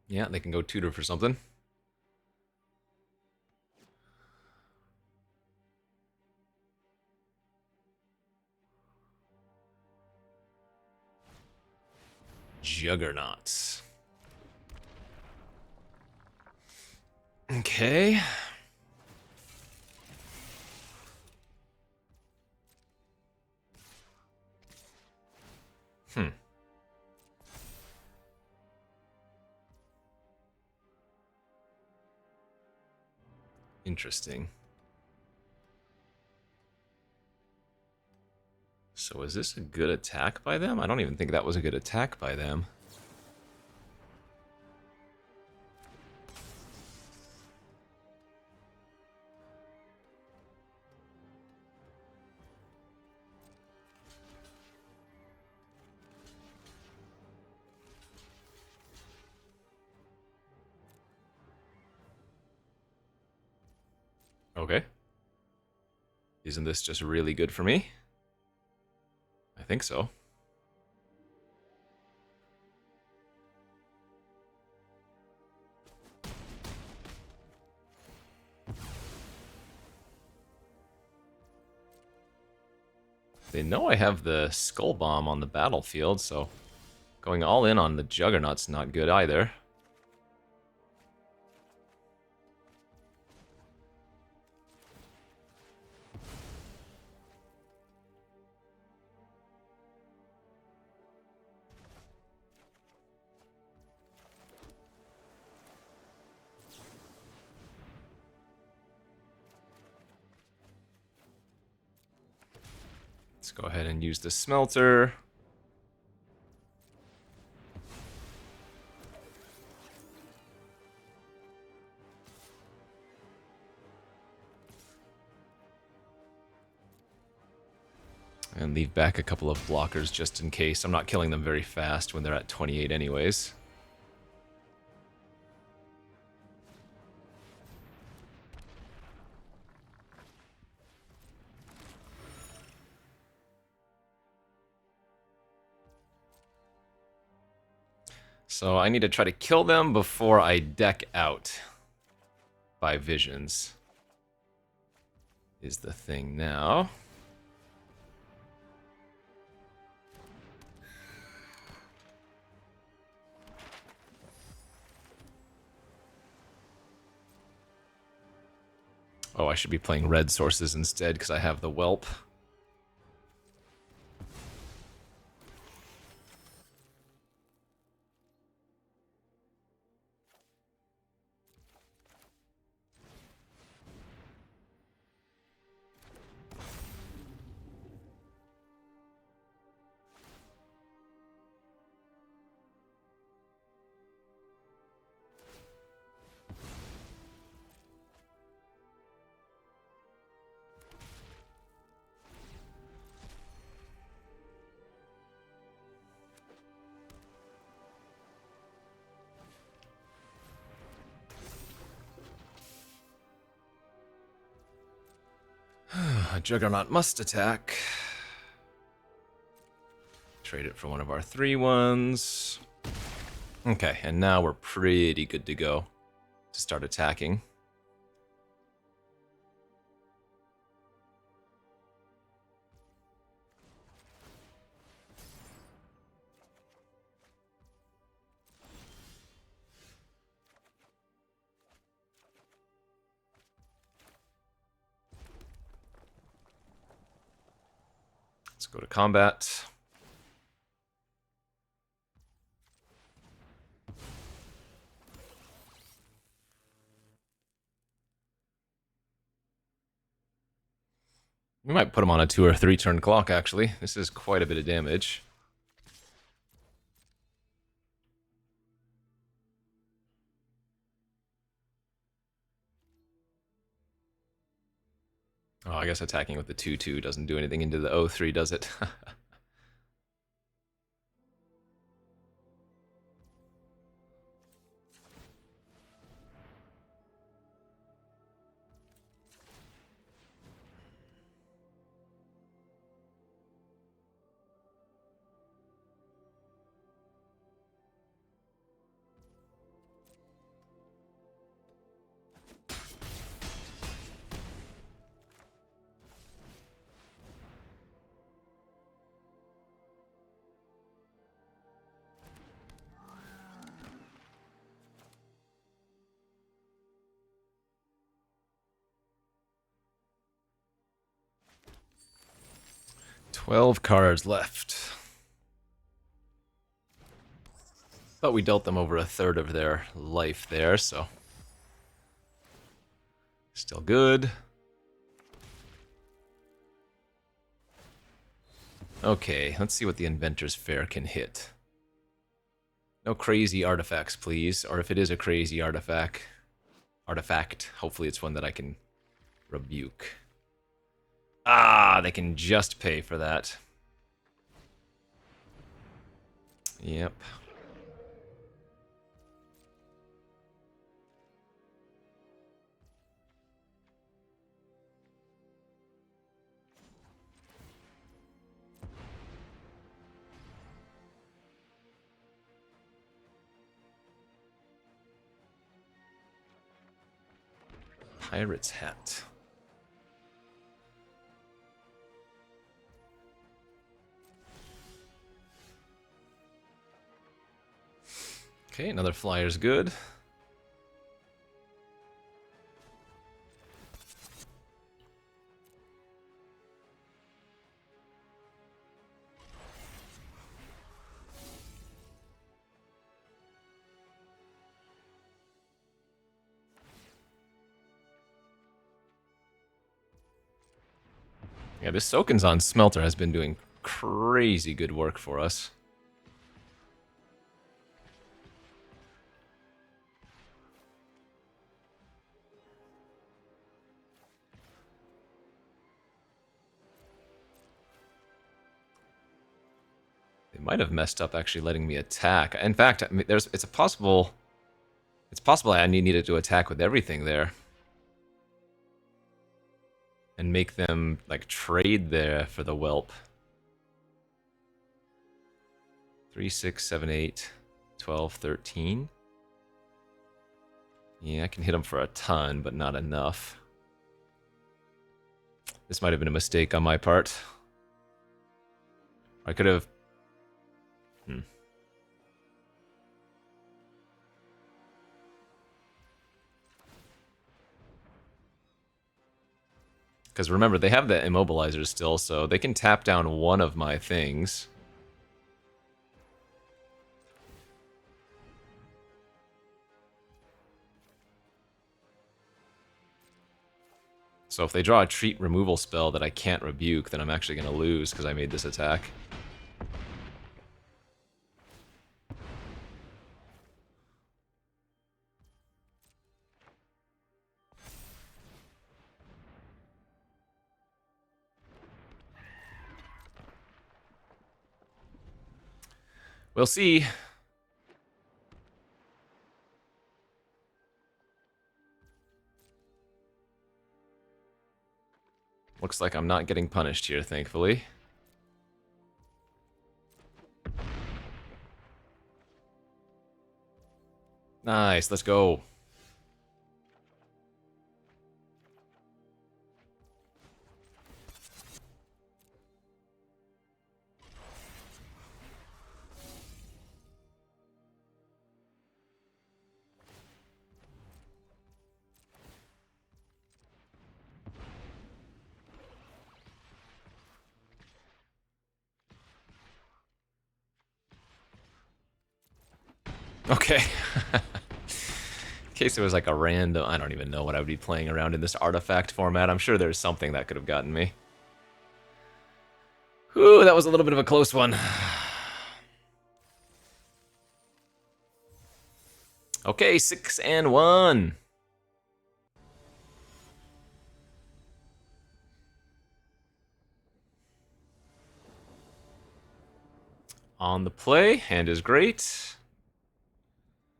Yeah, they can go tutor for something. Juggernauts. Okay. Interesting. So is this a good attack by them? I don't even think that was a good attack by them. Okay. Isn't this just really good for me? I think so. They know I have the Skull Bomb on the battlefield, so going all in on the Juggernaut's not good either. Let's go ahead and use the Smelter. And leave back a couple of blockers just in case. I'm not killing them very fast when they're at 28 anyways. So I need to try to kill them before I deck out by visions. Is the thing now. Oh, I should be playing red sources instead because I have the whelp. A Juggernaut must attack. Trade it for one of our 3/1s. Okay, and now we're pretty good to go to start attacking. Let's go to combat. We might put him on a 2 or 3 turn clock, actually. This is quite a bit of damage. Oh, I guess attacking with the 2/2 doesn't do anything into the 0/3, does it? $12 cards left. But we dealt them over a third of their life there, so still good. Okay, let's see what the Inventor's Fair can hit. No crazy artifacts, please. Or if it is a crazy artifact, hopefully it's one that I can rebuke. Ah, they can just pay for that. Yep. Pirate's Hat. Okay, another flyer's good. Yeah, this Soken's Smelter has been doing crazy good work for us. They might have messed up actually letting me attack. In fact, I mean, it's possible I needed to attack with everything there. And make them, like, trade there for the whelp. 3, 6, 7, 8, 12, 13. Yeah, I can hit them for a ton, but not enough. This might have been a mistake on my part. I could have... Because remember, they have the immobilizers still, so they can tap down one of my things. So if they draw a treat removal spell that I can't rebuke, then I'm actually going to lose because I made this attack. We'll see. Looks like I'm not getting punished here, thankfully. Nice, let's go. Okay. In case it was like a random... I don't even know what I would be playing around in this artifact format. I'm sure there's something that could have gotten me. Ooh, that was a little bit of a close one. Okay, 6-1. On the play, hand is great.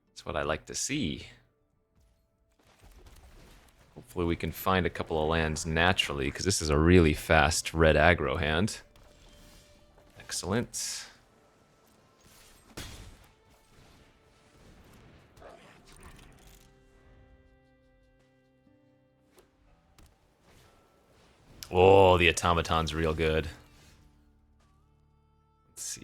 That's what I like to see. Hopefully we can find a couple of lands naturally, because this is a really fast red aggro hand. Excellent. Oh, the automaton's real good. Let's see.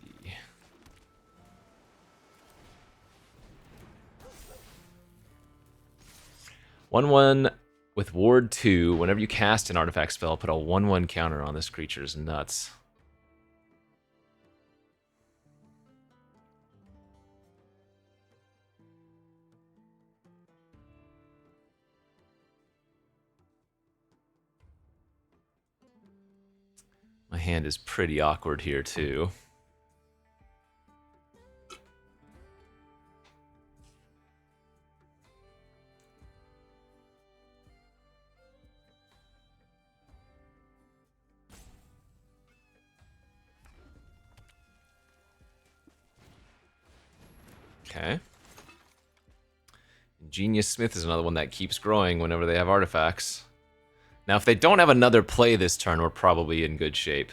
1/1 with Ward 2. Whenever you cast an artifact spell, put a 1/1 counter on this creature's nuts. My hand is pretty awkward here, too. Okay. Genius Smith is another one that keeps growing whenever they have artifacts. Now, if they don't have another play this turn, we're probably in good shape.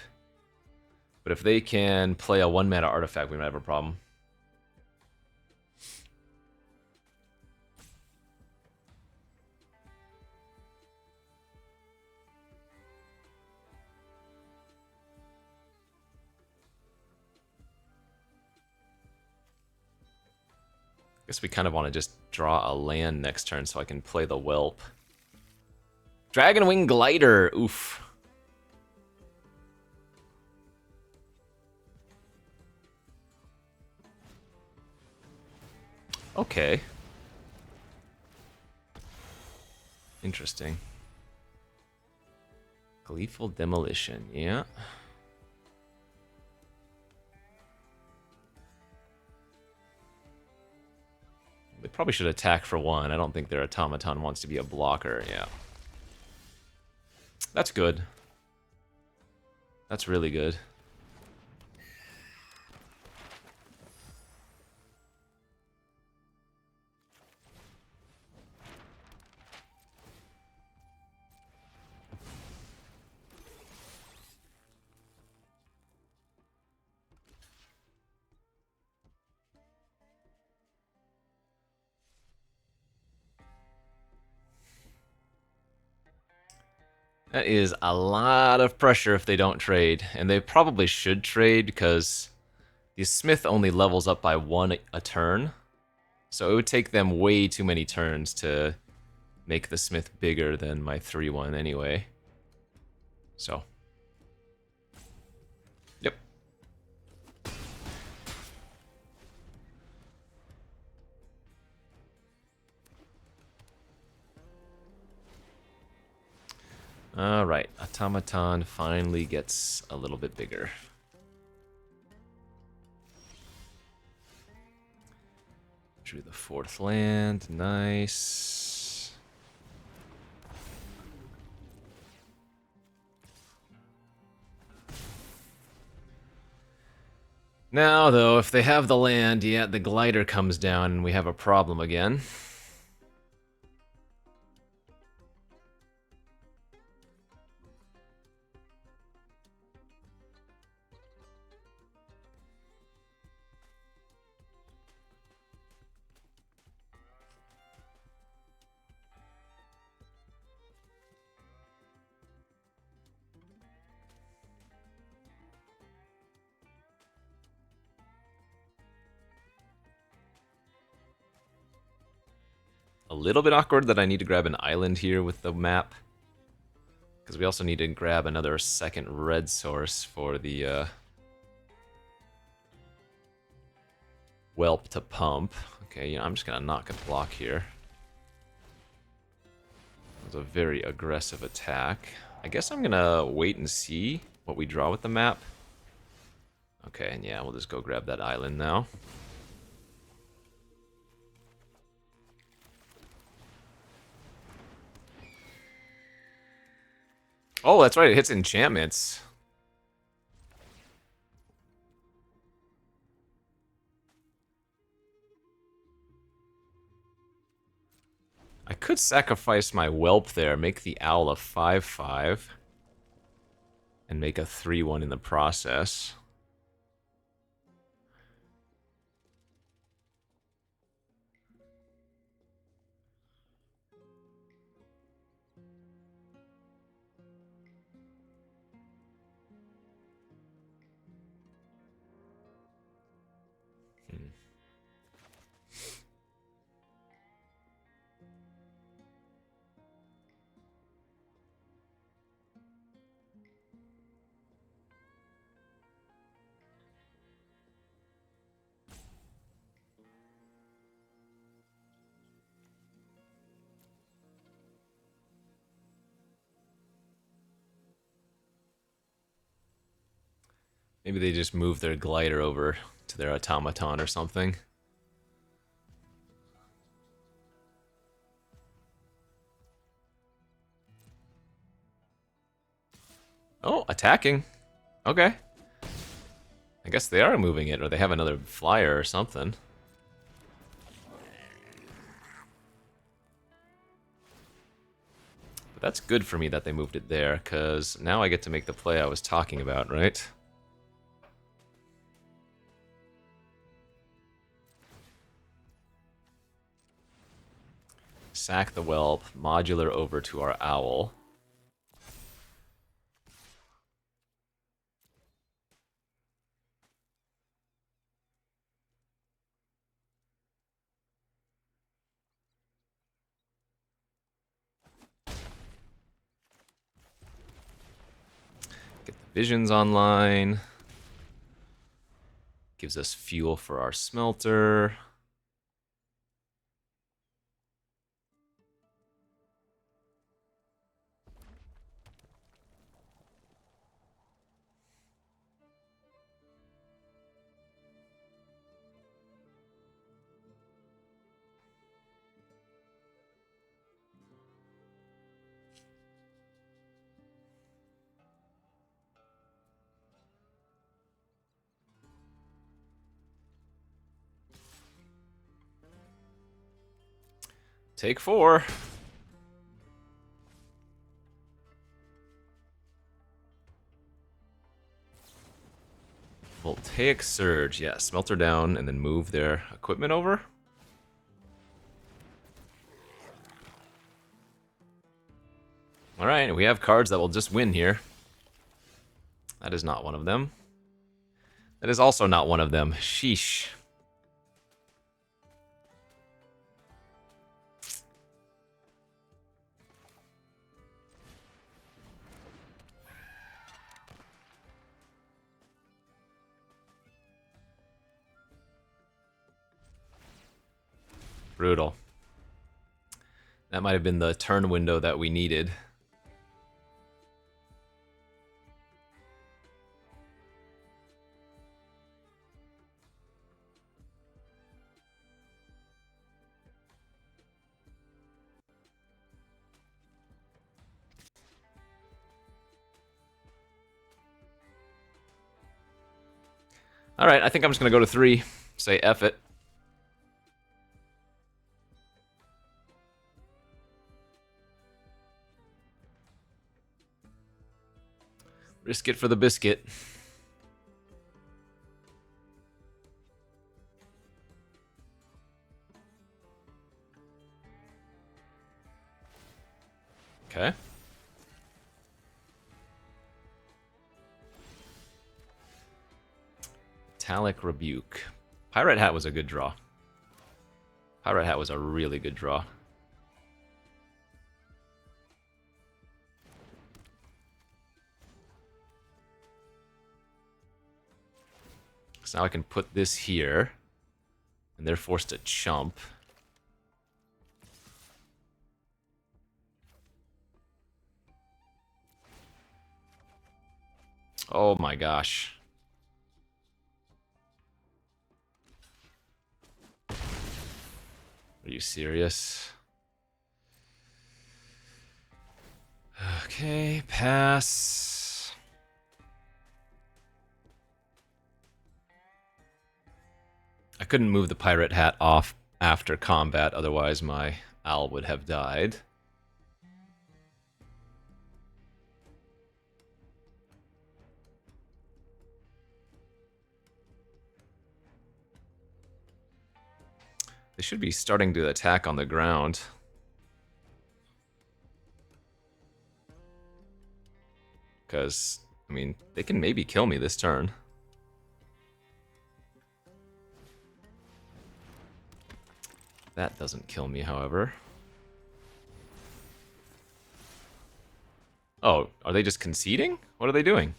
But if they can play a 1-mana artifact, we might have a problem. Guess we kind of want to just draw a land next turn so I can play the Whelp. Dragonwing Glider, oof. Okay. Interesting. Gleeful Demolition, yeah. They probably should attack for 1. I don't think their automaton wants to be a blocker, yeah. That's good. That's really good. That is a lot of pressure if they don't trade. And they probably should trade because the Smith only levels up by 1 a turn. So it would take them way too many turns to make the Smith bigger than my 3/1 anyway. So. Yep. Alright, automaton finally gets a little bit bigger. Drew the 4th land, nice. Now, though, if they have the land, yeah, the glider comes down and we have a problem again. A little bit awkward that I need to grab an island here with the map. Because we also need to grab another second red source for the Whelp to pump. Okay, I'm just gonna knock a block here. It was a very aggressive attack. I guess I'm gonna wait and see what we draw with the map. Okay, and yeah, we'll just go grab that island now. Oh, that's right, it hits enchantments. I could sacrifice my Whelp there, make the Owl a 5/5, and make a 3/1 in the process. Maybe they just move their glider over to their automaton or something. Oh, attacking. Okay. I guess they are moving it, or they have another flyer or something. But that's good for me that they moved it there, because now I get to make the play I was talking about, right? Sack the Whelp, modular over to our Owl. Get the visions online. Gives us fuel for our smelter. Take 4. Voltaic Surge, yeah, smelter down and then move their equipment over. Alright, we have cards that will just win here. That is not one of them. That is also not one of them. Sheesh. Brutal. That might have been the turn window that we needed. Alright, I think I'm just going to go to 3. Say F it. Risk it for the biscuit. Okay. Metallic Rebuke. Pirate Hat was a good draw. Pirate Hat was a really good draw. So now I can put this here. And they're forced to chump. Oh my gosh. Are you serious? Okay, pass. I couldn't move the pirate hat off after combat, otherwise my owl would have died. They should be starting to attack on the ground. Because, I mean, they can maybe kill me this turn. That doesn't kill me, however. Oh, are they just conceding? What are they doing?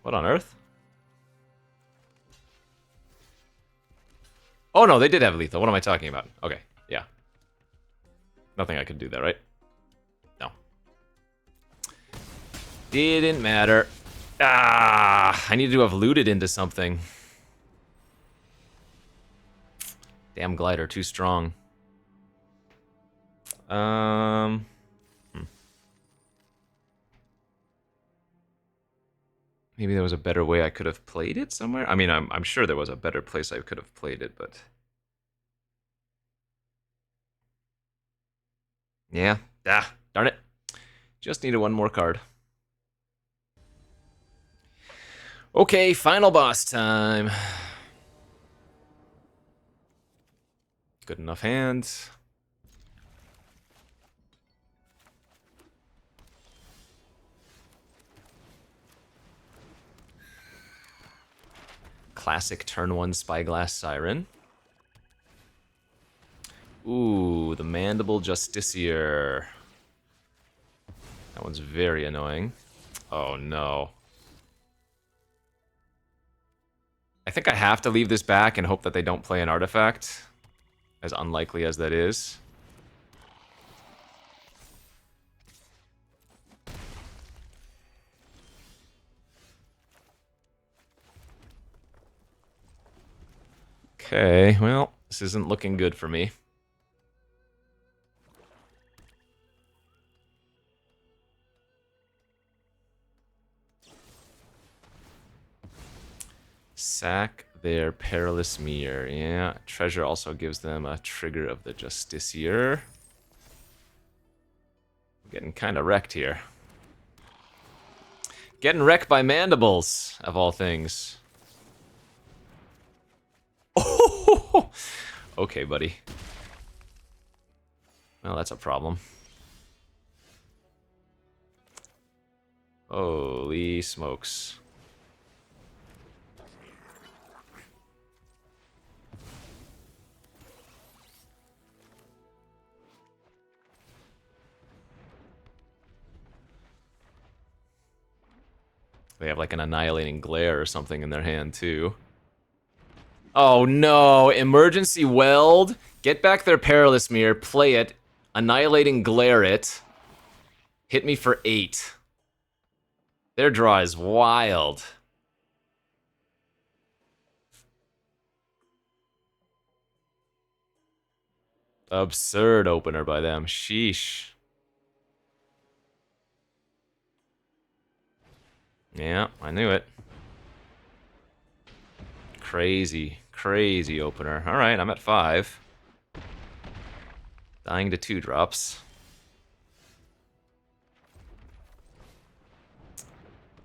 What on earth? Oh no, they did have lethal. What am I talking about? Okay, yeah. Nothing I could do there, right? No. Didn't matter. Ah, I need to have looted into something. Damn glider, too strong. Maybe there was a better way I could have played it somewhere? I mean, I'm sure there was a better place I could have played it, but... Yeah. Ah, darn it. Just needed one more card. Okay, final boss time. Good enough hands. Classic turn 1 Spyglass Siren. Ooh, the Mandible Justiciar. That one's very annoying. Oh no. I think I have to leave this back and hope that they don't play an artifact, as unlikely as that is. Okay, well, this isn't looking good for me. Sack their Perilous Mirror. Yeah, treasure also gives them a trigger of the Justiciar. I'm getting kind of wrecked here. Getting wrecked by mandibles, of all things. Oh, okay, buddy. Well, that's a problem. Holy smokes. They have like an Annihilating Glare or something in their hand, too. Oh no, Emergency Weld. Get back their Perilous Mirror, play it, Annihilating Glare it. Hit me for 8. Their draw is wild. Absurd opener by them. Sheesh. Yeah, I knew it. Crazy, crazy opener. Alright, I'm at 5. Dying to 2 drops.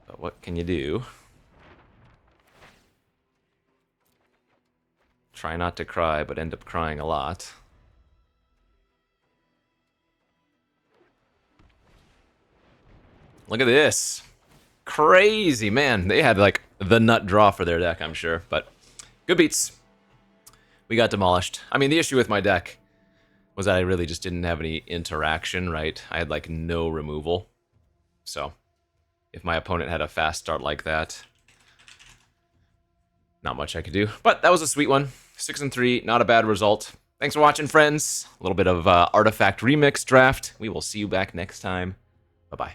But what can you do? Try not to cry, but end up crying a lot. Look at this. Crazy, man. They had like the nut draw for their deck, I'm sure. But good beats. We got demolished. I mean, the issue with my deck was that I really just didn't have any interaction, right? I had like no removal. So if my opponent had a fast start like that, Not much I could do, but that was a sweet one. 6-3, not a bad result. Thanks for watching, friends. A little bit of Artifact Remix draft. We will see you back next time. Bye-bye.